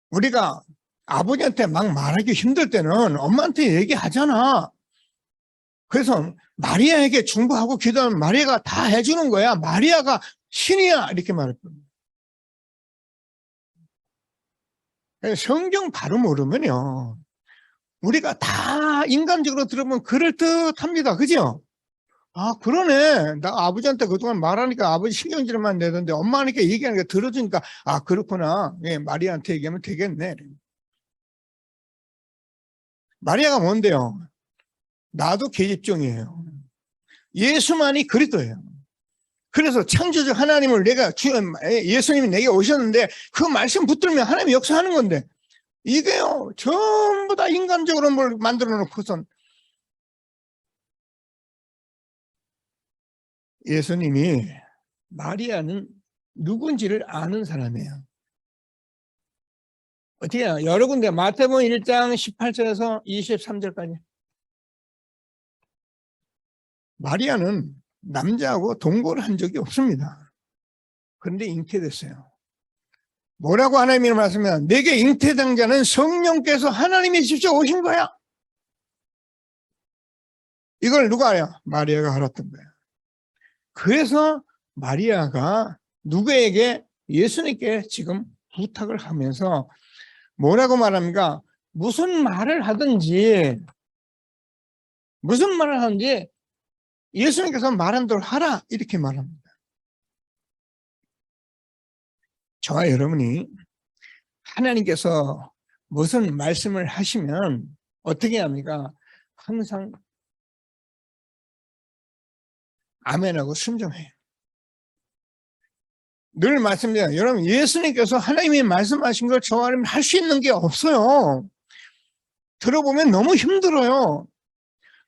우리가 아버지한테 막 말하기 힘들 때는 엄마한테 얘기하잖아. 그래서 마리아에게 중보하고 기도하면 마리아가 다 해주는 거야. 마리아가 신이야, 이렇게 말했거든요. 성경 바로 모르면요, 우리가 다 인간적으로 들으면 그럴듯합니다. 그죠? 그러네. 나 아버지한테 그동안 말하니까 아버지 신경질만 내던데 엄마니까 얘기하니까 들어주니까, 그렇구나. 마리아한테 얘기하면 되겠네. 마리아가 뭔데요? 나도 계집종이에요. 예수만이 그리스도예요. 그래서 창조주 하나님을 예수님이 내게 오셨는데 그 말씀 붙들면 하나님이 역사하는 건데, 이게요 전부 다 인간적으로 뭘 만들어 놓고선 예수님이 마리아는 누군지를 아는 사람이에요. 어떻게 해요? 여러 군데 마태복음 1장 18절에서 23절까지. 마리아는 남자하고 동거를 한 적이 없습니다. 그런데 잉태됐어요. 뭐라고 하나님이 말씀하면 내게 잉태된 자는 성령께서 하나님이 직접 오신 거야. 이걸 누가 알아요? 마리아가 알았던 거야. 그래서 마리아가 누구에게? 예수님께 지금 부탁을 하면서 뭐라고 말합니까? 무슨 말을 하든지 예수님께서 말한 대로 하라 이렇게 말합니다. 저와 여러분이 하나님께서 무슨 말씀을 하시면 어떻게 합니까? 항상 아멘하고 순종해요. 늘 말씀드려요. 여러분, 예수님께서 하나님이 말씀하신 걸 저와 여러분 할 수 있는 게 없어요. 들어보면 너무 힘들어요.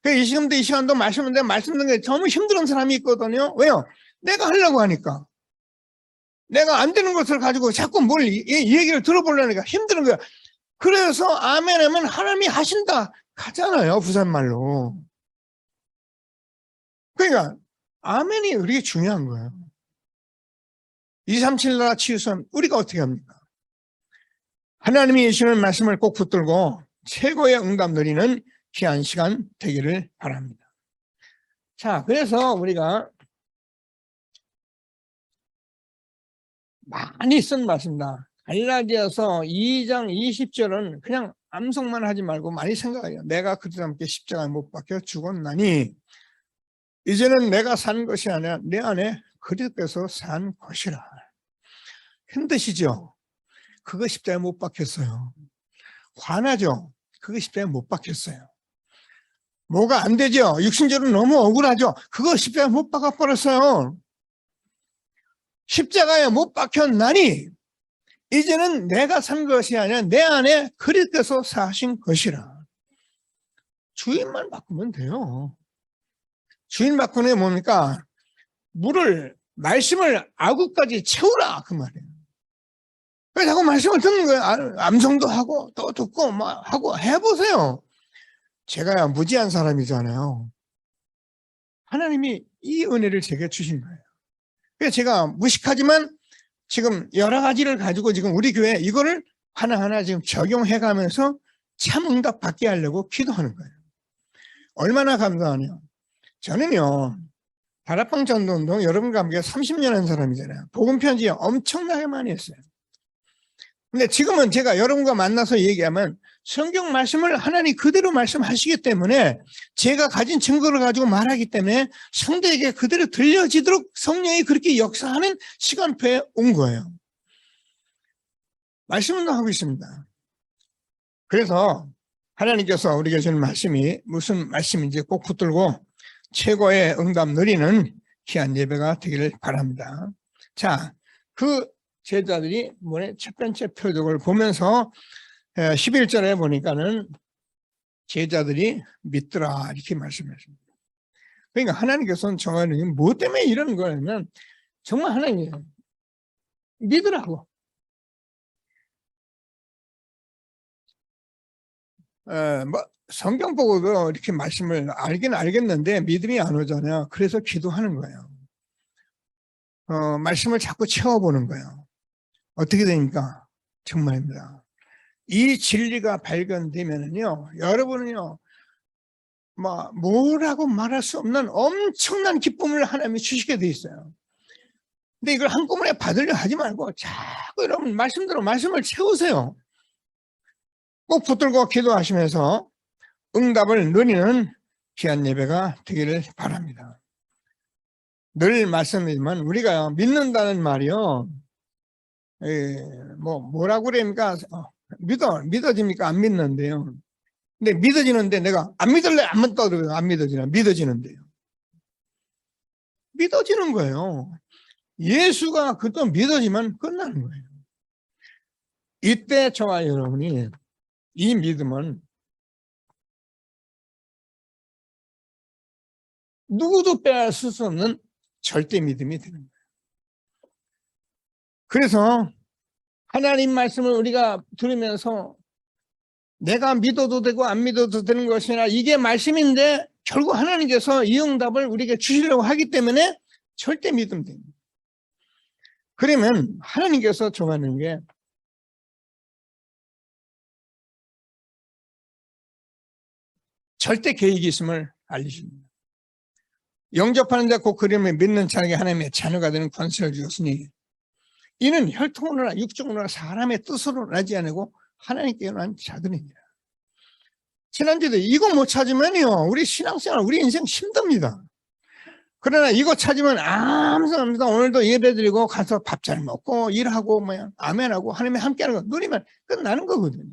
이 시간도 말씀드린 게 너무 힘든 사람이 있거든요. 왜요? 내가 하려고 하니까. 내가 안 되는 것을 가지고 자꾸 뭘 얘기를 들어보려니까 힘든 거야. 그래서 아멘 하면 하나님이 하신다 가잖아요. 부산말로. 그러니까 아멘이 우리가 중요한 거예요. 237 나라 치유선 우리가 어떻게 합니까? 하나님이 주시는 말씀을 꼭 붙들고 최고의 응답 누리는 귀한 시간 되기를 바랍니다. 자, 그래서 우리가 많이 쓴 말씀이다. 갈라디아서 2장 20절은 그냥 암송만 하지 말고 많이 생각해요. 내가 그들과 함께 십자가에 못 박혀 죽었나니 이제는 내가 산 것이 아니라 내 안에 그리스도께서 산 것이라. 힘드시죠? 그거 십자가에 못 박혔어요. 화나죠? 그거 십자가에 못 박혔어요. 뭐가 안 되죠? 육신적으로 너무 억울하죠? 그거 십자가에 못 박아버렸어요. 십자가에 못 박혔나니 이제는 내가 산 것이 아니라 내 안에 그리스도께서 사신 것이라. 주인만 바꾸면 돼요. 주인 바꾸는 게 뭡니까? 말씀을 아구까지 채우라 그 말이에요. 왜 자꾸 말씀을 듣는 거예요? 암송도 하고 또 듣고 막 하고 해보세요. 제가 무지한 사람이잖아요. 하나님이 이 은혜를 제게 주신 거예요. 그래서 제가 무식하지만 지금 여러 가지를 가지고 지금 우리 교회 이거를 하나하나 지금 적용해 가면서 참 응답 받게 하려고 기도하는 거예요. 얼마나 감사하네요. 저는요, 다락방 전도운동 여러분과 함께 30년 한 사람이잖아요. 복음 편지 엄청나게 많이 했어요. 근데 지금은 제가 여러분과 만나서 얘기하면 성경 말씀을 하나님 그대로 말씀하시기 때문에 제가 가진 증거를 가지고 말하기 때문에 상대에게 그대로 들려지도록 성령이 그렇게 역사하는 시간표에 온 거예요. 말씀은 하고 있습니다. 그래서 하나님께서 우리에게 주는 말씀이 무슨 말씀인지 꼭 붙들고 최고의 응답 누리는 귀한 예배가 되기를 바랍니다. 자, 그 제자들이 첫 번째 표적을 보면서 11절에 보니까는 제자들이 믿더라 이렇게 말씀하십니다. 그러니까 하나님께서는 정하는 뭐 때문에 이러는 거냐면 정말 하나님이 믿으라고. 성경 보고도 이렇게 말씀을 알긴 알겠는데 믿음이 안 오잖아요. 그래서 기도하는 거예요. 말씀을 자꾸 채워보는 거예요. 어떻게 되니까? 정말입니다. 이 진리가 발견되면은요, 여러분은요, 뭐라고 말할 수 없는 엄청난 기쁨을 하나님이 주시게 돼 있어요. 근데 이걸 한꺼번에 받으려 하지 말고 자꾸 여러분 말씀대로 말씀을 채우세요. 꼭 붙들고 기도하시면서 응답을 누리는 귀한 예배가 되기를 바랍니다. 늘 말씀드리지만 우리가 믿는다는 말이요, 뭐라고 그럽니까? 믿어집니까? 안 믿는데요. 근데 믿어지는데 내가 안 믿을래? 안 믿어지나? 믿어지는데요. 믿어지는 거예요. 예수가 그것도 믿어지면 끝나는 거예요. 이때 저와 여러분이 이 믿음은 누구도 빼앗을 수 없는 절대 믿음이 되는 거예요. 그래서 하나님 말씀을 우리가 들으면서 내가 믿어도 되고 안 믿어도 되는 것이 아니라 이게 말씀인데 결국 하나님께서 이 응답을 우리에게 주시려고 하기 때문에 절대 믿으면 됩니다. 그러면 하나님께서 정하는 게 절대 계획이 있음을 알려줍니다. 영접하는 자 곧 그림을 믿는 자에게 하나님의 자녀가 되는 권세를 주었으니 이는 혈통으로나 육적으로나 사람의 뜻으로 나지 않고 하나님께 난 자들입니다. 지난주에도 이거 못 찾으면요 우리 신앙생활 우리 인생 힘듭니다. 그러나 이거 찾으면 아무 상관없습니다. 오늘도 예배드리고 가서 밥 잘 먹고 일하고 뭐야 아멘하고 하나님이 함께하는 거 누리면 끝나는 거거든요.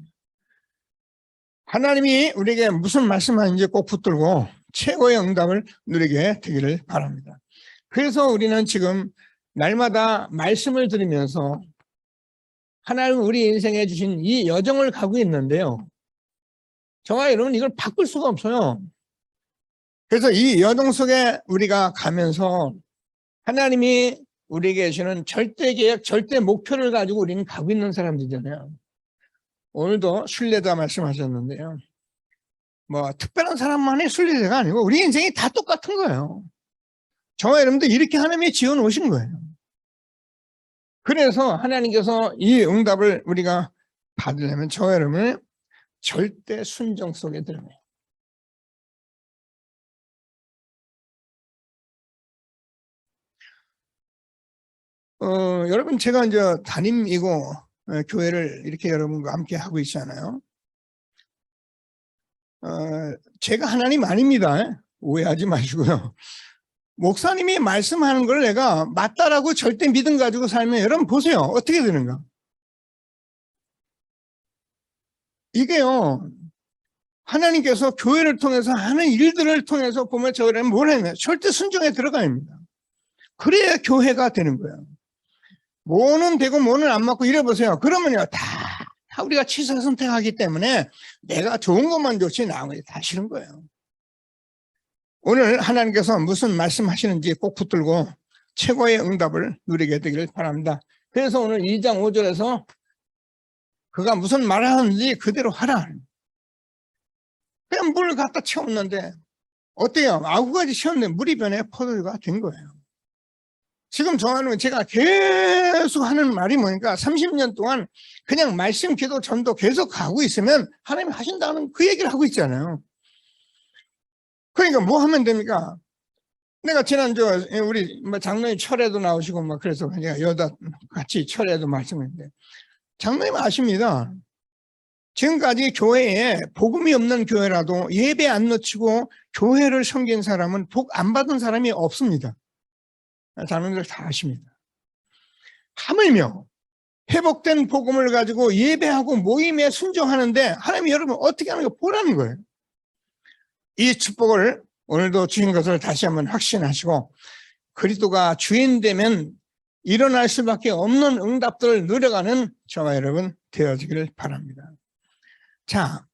하나님이 우리에게 무슨 말씀하는지 꼭 붙들고 최고의 응답을 누리게 되기를 바랍니다. 그래서 우리는 지금 날마다 말씀을 들으면서 하나님 우리 인생에 주신 이 여정을 가고 있는데요. 저와 여러분 이걸 바꿀 수가 없어요. 그래서 이 여정 속에 우리가 가면서 하나님이 우리에게 주시는 절대 계획, 절대 목표를 가지고 우리는 가고 있는 사람들이잖아요. 오늘도 순례자 말씀하셨는데요. 뭐 특별한 사람만의 순례자가 아니고 우리 인생이 다 똑같은 거예요. 저와 여러분도 이렇게 하나님이 지어 놓으신 거예요. 그래서 하나님께서 이 응답을 우리가 받으려면 저와 여러분은 절대 순종 속에 들어가요. 여러분 제가 이제 담임이고 교회를 이렇게 여러분과 함께 하고 있잖아요. 제가 하나님 아닙니다. 오해하지 마시고요. 목사님이 말씀하는 걸 내가 맞다라고 절대 믿음 가지고 살면 여러분 보세요. 어떻게 되는가? 이게요. 하나님께서 교회를 통해서 하는 일들을 통해서 보면 저는 뭘 했냐? 절대 순종에 들어가야 합니다. 그래야 교회가 되는 거예요. 뭐는 되고 뭐는 안 맞고 이래 보세요. 그러면요. 다 우리가 취사 선택하기 때문에 내가 좋은 것만 좋지 나머지 다 싫은 거예요. 오늘 하나님께서 무슨 말씀하시는지 꼭 붙들고 최고의 응답을 누리게 되기를 바랍니다. 그래서 오늘 2장 5절에서 그가 무슨 말을 하는지 그대로 하라. 그냥 물을 갖다 채웠는데 어때요? 9가지 채웠는데 물이 변해 포도주가 된 거예요. 지금 저하는 제가 계속 하는 말이 뭐니까 30년 동안 그냥 말씀, 기도, 전도 계속 가고 있으면 하나님이 하신다는 그 얘기를 하고 있잖아요. 그러니까 뭐 하면 됩니까? 내가 지난주 우리 장로님 철회도 나오시고 막 그래서 그냥 여다 같이 철회도 말씀했는데 장로님 아십니다. 지금까지 교회에 복음이 없는 교회라도 예배 안 놓치고 교회를 섬긴 사람은 복 안 받은 사람이 없습니다. 장로님들 다 아십니다. 하물며 회복된 복음을 가지고 예배하고 모임에 순종하는데 하나님이 여러분 어떻게 하는 거 보라는 거예요. 이 축복을 오늘도 주신 것을 다시 한번 확신하시고 그리스도가 주인 되면 일어날 수밖에 없는 응답들을 누려가는 저와 여러분 되어지기를 바랍니다. 자,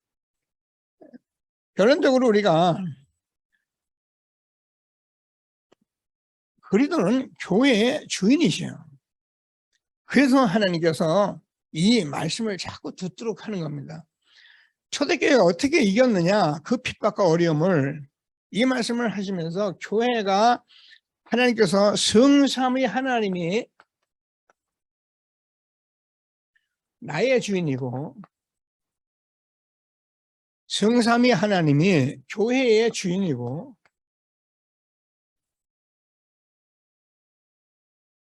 결론적으로 우리가 그리스도는 교회의 주인이시요. 그래서 하나님께서 이 말씀을 자꾸 듣도록 하는 겁니다. 초대교회가 어떻게 이겼느냐 그 핍박과 어려움을 이 말씀을 하시면서 교회가 하나님께서 성삼위 하나님이 나의 주인이고 성삼위 하나님이 교회의 주인이고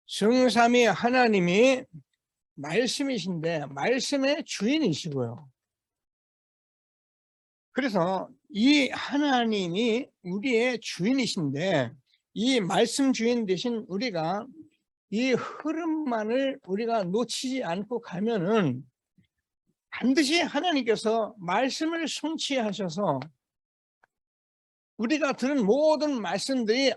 성삼위 하나님이 말씀이신데 말씀의 주인이시고요. 그래서 이 하나님이 우리의 주인이신데 이 말씀 주인 대신 우리가 이 흐름만을 우리가 놓치지 않고 가면은 반드시 하나님께서 말씀을 성취하셔서 우리가 들은 모든 말씀들이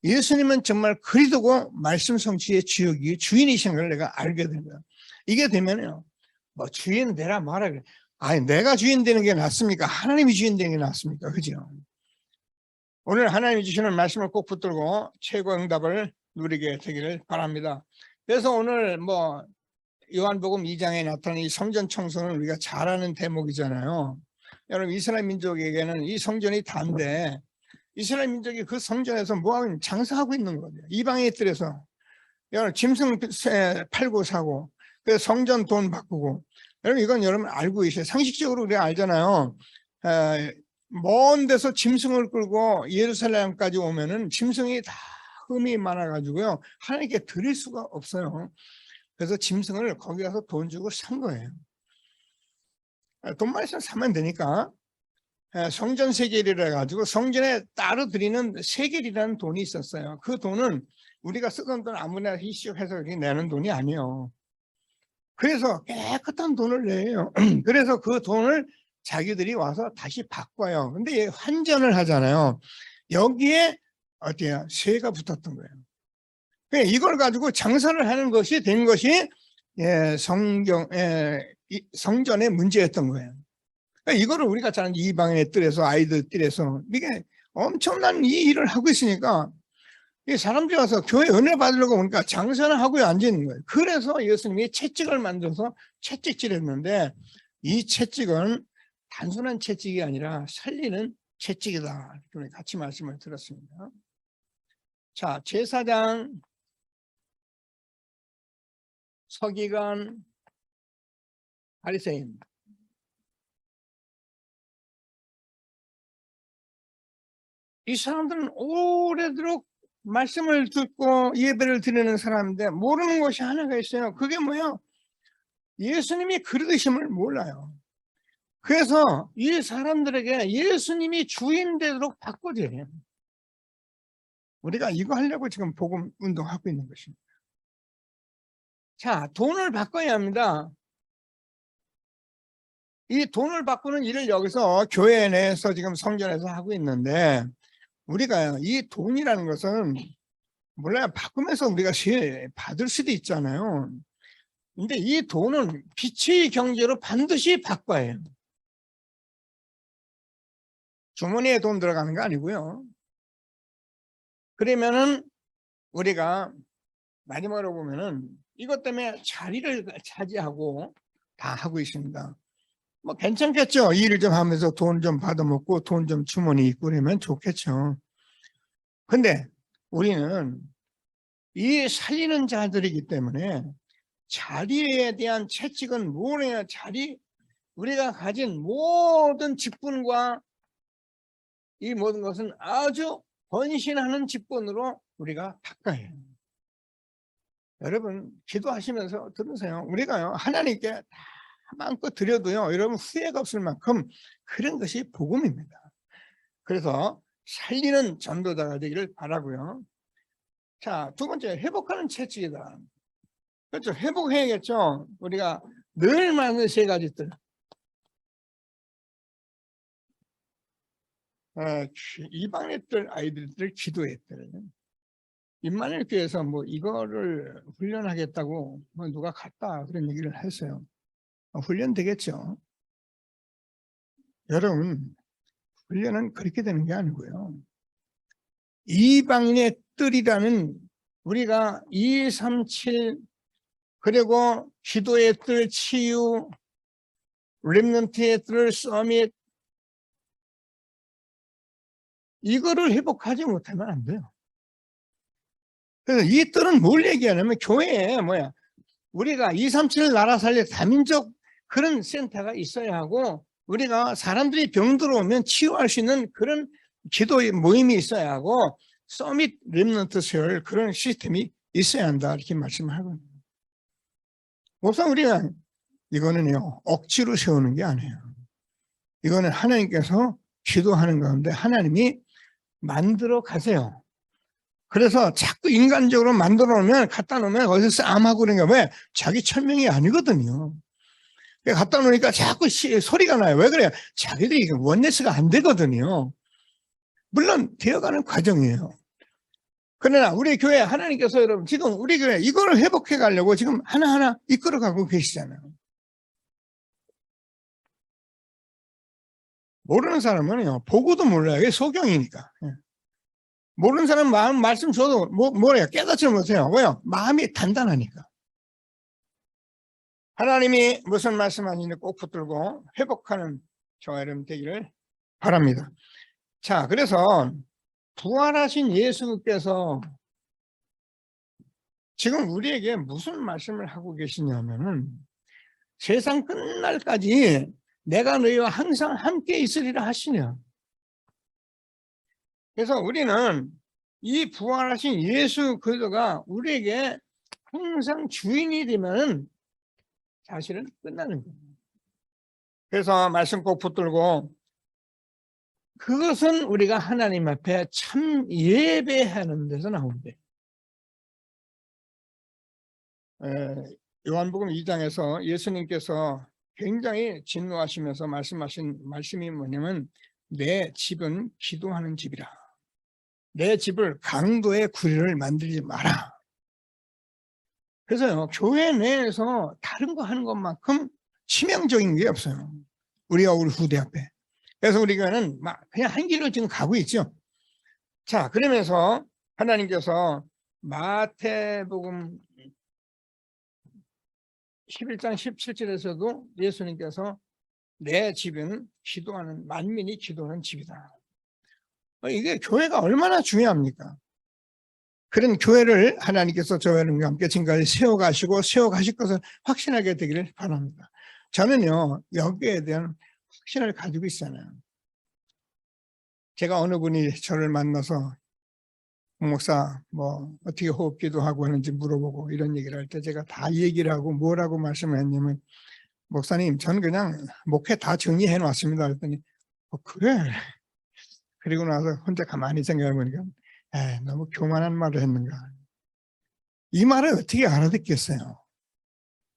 예수님은 정말 그리스도고 말씀 성취의 주인이신 걸 내가 알게 되는 거야. 이게 되면요, 뭐 주인 되라 말아 그래. 내가 주인 되는 게 낫습니까? 하나님이 주인 되는 게 낫습니까? 그죠? 오늘 하나님이 주시는 말씀을 꼭 붙들고 최고 응답을 누리게 되기를 바랍니다. 그래서 오늘 요한복음 2장에 나타난 이 성전 청소는 우리가 잘 아는 대목이잖아요. 여러분 이스라엘 민족에게는 이 성전이 다인데 이스라엘 민족이 그 성전에서 뭐하고 장사하고 있는 거예요. 이방의 뜰에서 여러분 짐승 팔고 사고 그래서 성전 돈 바꾸고 여러분 이건 여러분 알고 계세요. 상식적으로 우리가 알잖아요. 먼 데서 짐승을 끌고 예루살렘까지 오면은 짐승이 다 흠이 많아가지고요 하나님께 드릴 수가 없어요. 그래서 짐승을 거기 가서 돈 주고 산 거예요. 돈만 있으면 사면 되니까 성전 세겔이라 해가지고 성전에 따로 드리는 세겔이라는 돈이 있었어요. 그 돈은 우리가 쓰던 돈 아무나 희시해서 내는 돈이 아니에요. 그래서 깨끗한 돈을 내요. 그래서 그 돈을 자기들이 와서 다시 바꿔요. 근데 환전을 하잖아요. 여기에 어때요? 세가 붙었던 거예요. 이걸 가지고 장사를 하는 것이 된 것이 성전의 문제였던 거예요. 이거를 우리가 잘 아는 이방의 뜰에서 아이들 뜰에서 이게 엄청난 이 일을 하고 있으니까 이 사람들이 와서 교회 은혜 받으려고 보니까 장사를 하고 앉아 있는 거예요. 그래서 예수님이 채찍을 만들어서 채찍질을 했는데 이 채찍은 단순한 채찍이 아니라 살리는 채찍이다. 이렇게 같이 말씀을 들었습니다. 자, 제사장, 서기관, 바리새인. 이 사람들은 오래도록 말씀을 듣고 예배를 드리는 사람인데 모르는 것이 하나가 있어요. 그게 뭐예요? 예수님이 그러심을 몰라요. 그래서 이 사람들에게 예수님이 주인 되도록 바꿔줘요. 우리가 이거 하려고 지금 복음 운동하고 있는 것입니다. 자, 돈을 바꿔야 합니다. 이 돈을 바꾸는 일을 여기서 교회 내에서 지금 성전에서 하고 있는데 우리가 이 돈이라는 것은 몰라요. 바꾸면서 우리가 받을 수도 있잖아요. 근데 이 돈은 빛의 경제로 반드시 바꿔야 해요. 주머니에 돈 들어가는 거 아니고요. 그러면은 우리가 마지막으로 보면은 이것 때문에 자리를 차지하고 다 하고 있습니다. 뭐 괜찮겠죠. 일을 좀 하면서 돈 좀 받아먹고 돈 좀 주머니 있고 그러면 좋겠죠. 근데 우리는 이 살리는 자들이기 때문에 자리에 대한 채찍은 뭐냐? 우리가 가진 모든 직분과 이 모든 것은 아주 헌신하는 직분으로 우리가 바꿔야 해요. 여러분 기도하시면서 들으세요. 우리가요 하나님께 다 마음껏 드려도요 여러분 후회가 없을 만큼 그런 것이 복음입니다. 그래서 살리는 전도자가 되기를 바라고요. 자, 두 번째 회복하는 채찍이다. 그렇죠. 회복해야겠죠. 우리가 늘 많은 세 가지 들. 이방의 뜰 아이들을 기도했대요. 임마누엘 교회에서 뭐 이거를 훈련하겠다고 뭐 누가 갔다 그런 얘기를 했어요. 훈련되겠죠. 여러분 훈련은 그렇게 되는 게 아니고요. 이방인의 뜰이라는 우리가 2, 3, 7 그리고 기도의 뜰, 치유, 렘넌트의 뜰, 서밋 이거를 회복하지 못하면 안 돼요. 그래서 이 뜰은 뭘 얘기하냐면 교회에 우리가 2, 3, 7 나라 살려 다민족 그런 센터가 있어야 하고 우리가 사람들이 병 들어오면 치유할 수 있는 그런 기도의 모임이 있어야 하고 서밋 렘넌트 세울 그런 시스템이 있어야 한다 이렇게 말씀을 하거든요. 우선 우리가 이거는요 억지로 세우는 게 아니에요. 이거는 하나님께서 기도하는 가운데 하나님이 만들어 가세요. 그래서 자꾸 인간적으로 만들어 놓으면 갖다 놓으면 어디서 싸움하고 그러는 게 왜? 자기 천명이 아니거든요. 갖다 놓으니까 자꾸 소리가 나요. 왜 그래요? 자기들이 원네스가 안 되거든요. 물론 되어가는 과정이에요. 그러나 우리 교회 하나님께서 여러분 지금 우리 교회 이거를 회복해 가려고 지금 하나하나 이끌어 가고 계시잖아요. 모르는 사람은요 보고도 몰라요. 이게 소경이니까. 모르는 사람 마음 말씀 줘도 뭐래요? 깨닫지 못해요. 왜요? 마음이 단단하니까. 하나님이 무슨 말씀하시는지 꼭 붙들고 회복하는 저와 여러분 되기를 바랍니다. 자, 그래서 부활하신 예수께서 지금 우리에게 무슨 말씀을 하고 계시냐면은 세상 끝날까지 내가 너희와 항상 함께 있으리라 하시냐. 그래서 우리는 이 부활하신 예수 그리스도가 우리에게 항상 주인이 되면 사실은 끝나는 거예요. 그래서 말씀 꼭 붙들고 그것은 우리가 하나님 앞에 참 예배하는 데서 나오는데 요한복음 2장에서 예수님께서 굉장히 진노하시면서 말씀하신 말씀이 뭐냐면 내 집은 기도하는 집이라. 내 집을 강도의 구리를 만들지 마라. 그래서요, 교회 내에서 다른 거 하는 것만큼 치명적인 게 없어요. 우리가 우리 후대 앞에. 그래서 우리가는 막 그냥 한 길로 지금 가고 있죠. 자, 그러면서 하나님께서 마태복음 11장 17절에서도 예수님께서 내 집은 기도하는 만민이 기도하는 집이다. 이게 교회가 얼마나 중요합니까? 그런 교회를 하나님께서 저와 여러분과 함께 지금까지 세워가시고 세워가실 것을 확신하게 되기를 바랍니다. 저는요, 여기에 대한 확신을 가지고 있잖아요. 제가 어느 분이 저를 만나서 목사 뭐 어떻게 호흡 기도하고 하는지 물어보고 이런 얘기를 할 때 제가 다 얘기를 하고 뭐라고 말씀을 했냐면 목사님 저는 그냥 목회 다 정리해 놨습니다 그랬더니 그래. 그리고 나서 혼자 가만히 생각해 보니까 너무 교만한 말을 했는가. 이 말을 어떻게 알아듣겠어요.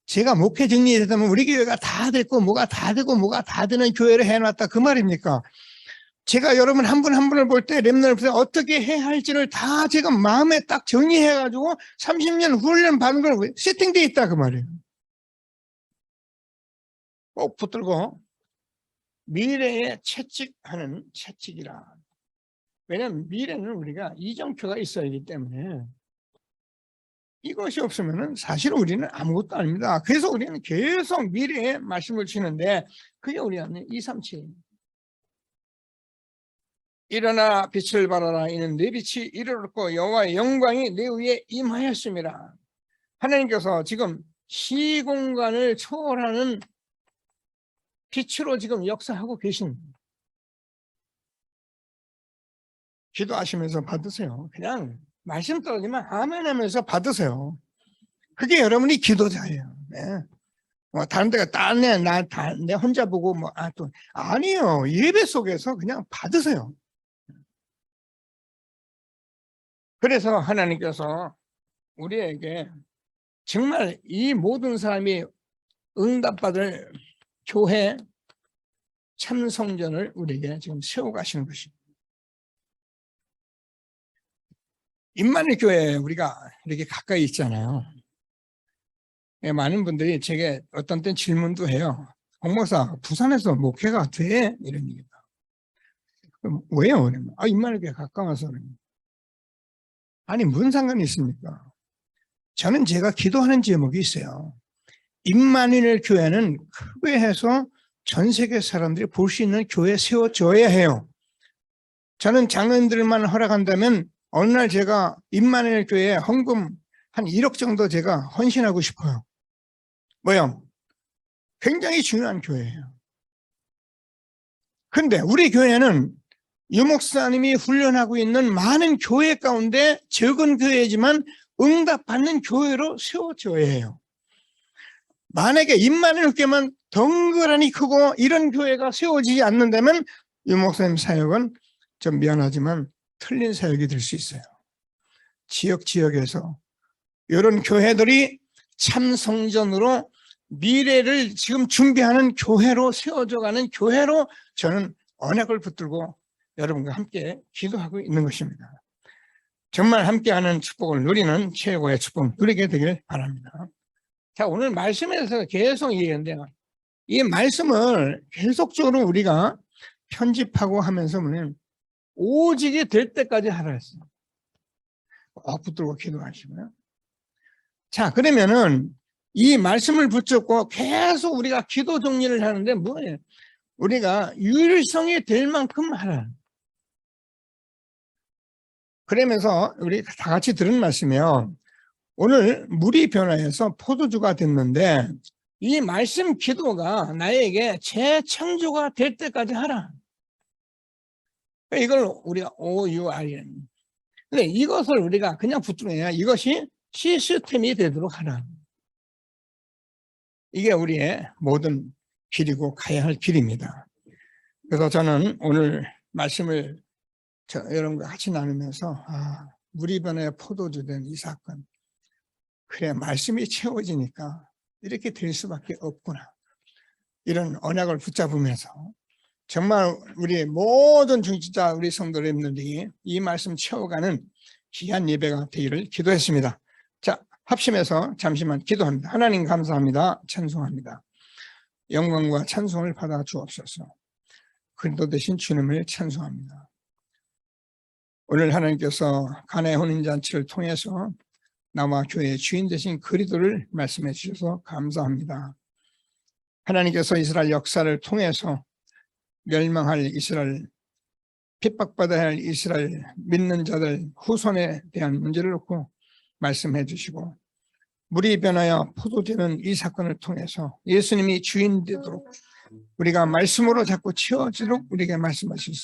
제가 목회 정리했다면 우리 교회가 다 됐고 뭐가 다 되고 뭐가 다 되는 교회를 해놨다 그 말입니까? 제가 여러분 한 분 한 분을 볼 때 렘넌트를 어떻게 해야 할지를 다 제가 마음에 딱 정리해가지고 30년 훈련 받은 걸 세팅되어 있다 그 말이에요. 꼭 붙들고 미래에 채찍하는 채찍이라. 왜냐하면 미래는 우리가 이정표가 있어야 하기 때문에 이것이 없으면 사실 우리는 아무것도 아닙니다. 그래서 우리는 계속 미래에 말씀을 주는데 그게 우리 안에 237. 일어나 빛을 발하라. 이는 내 빛이 이르렀고 여호와의 영광이 내 위에 임하였습니다. 하나님께서 지금 시공간을 초월하는 빛으로 지금 역사하고 계십니다. 기도하시면서 받으세요. 그냥 말씀 떨어지면 아멘 하면서 받으세요. 그게 여러분이 기도자예요. 네. 다른 데가 내 혼자 보고 아니에요. 예배 속에서 그냥 받으세요. 그래서 하나님께서 우리에게 정말 이 모든 사람이 응답받을 교회 참성전을 우리에게 지금 세워가시는 것입니다. 임마누엘 교회에 우리가 이렇게 가까이 있잖아요. 많은 분들이 제게 어떤 땐 질문도 해요. 목사 부산에서 목회가 돼? 이런 얘기다. 그럼 왜요? 임마누엘 교회 가까워서. 아니 무슨 상관이 있습니까? 저는 제가 기도하는 제목이 있어요. 임마누엘 교회는 크게 해서 전 세계 사람들이 볼 수 있는 교회 세워줘야 해요. 저는 장로님들만 허락한다면 어느 날 제가 임마누엘 교회에 헌금 한 1억 정도 제가 헌신하고 싶어요. 뭐요? 굉장히 중요한 교회예요. 근데 우리 교회는 유 목사님이 훈련하고 있는 많은 교회 가운데 적은 교회지만 응답받는 교회로 세워져야 해요. 만약에 임마누엘 교회만 덩그러니 크고 이런 교회가 세워지지 않는다면 유 목사님 사역은 좀 미안하지만 틀린 사역이 될 수 있어요. 지역에서 이런 교회들이 참성전으로 미래를 지금 준비하는 교회로 세워져가는 교회로 저는 언약을 붙들고 여러분과 함께 기도하고 있는 것입니다. 정말 함께하는 축복을 누리는 최고의 축복 누리게 되길 바랍니다. 자, 오늘 말씀에서 계속 얘기했는데요. 이 말씀을 계속적으로 우리가 편집하고 하면서 오직이 될 때까지 하라 했어요. 붙들고 기도하시고요. 자, 그러면은 이 말씀을 붙잡고 계속 우리가 기도 정리를 하는데 뭐예요? 우리가 유일성이 될 만큼 하라. 그러면서 우리 다 같이 들은 말씀이에요. 오늘 물이 변화해서 포도주가 됐는데 이 말씀 기도가 나에게 재창조가 될 때까지 하라. 이걸 우리가 OURN. 근데 이것을 우리가 그냥 붙들어야 이것이 시스템이 되도록 하라. 이게 우리의 모든 길이고 가야 할 길입니다. 그래서 저는 오늘 말씀을 여러분과 같이 나누면서 물이 변화해 포도주 된 이 사건, 그래 말씀이 채워지니까 이렇게 될 수밖에 없구나. 이런 언약을 붙잡으면서 정말 우리 모든 중직자 우리 성도님들이 이 말씀 채워가는 귀한 예배가 되기를 기도했습니다. 자, 합심해서 잠시만 기도합니다. 하나님 감사합니다. 찬송합니다. 영광과 찬송을 받아 주옵소서. 그리스도 되신 주님을 찬송합니다. 오늘 하나님께서 가나의 혼인잔치를 통해서 나와 교회의 주인 되신 그리스도를 말씀해 주셔서 감사합니다. 하나님께서 이스라엘 역사를 통해서 멸망할 이스라엘, 핍박받아야 할 이스라엘 믿는 자들 후손에 대한 문제를 놓고 말씀해 주시고 물이 변하여 포도되는 이 사건을 통해서 예수님이 주인 되도록 우리가 말씀으로 자꾸 채워지도록 우리에게 말씀하시옵소서.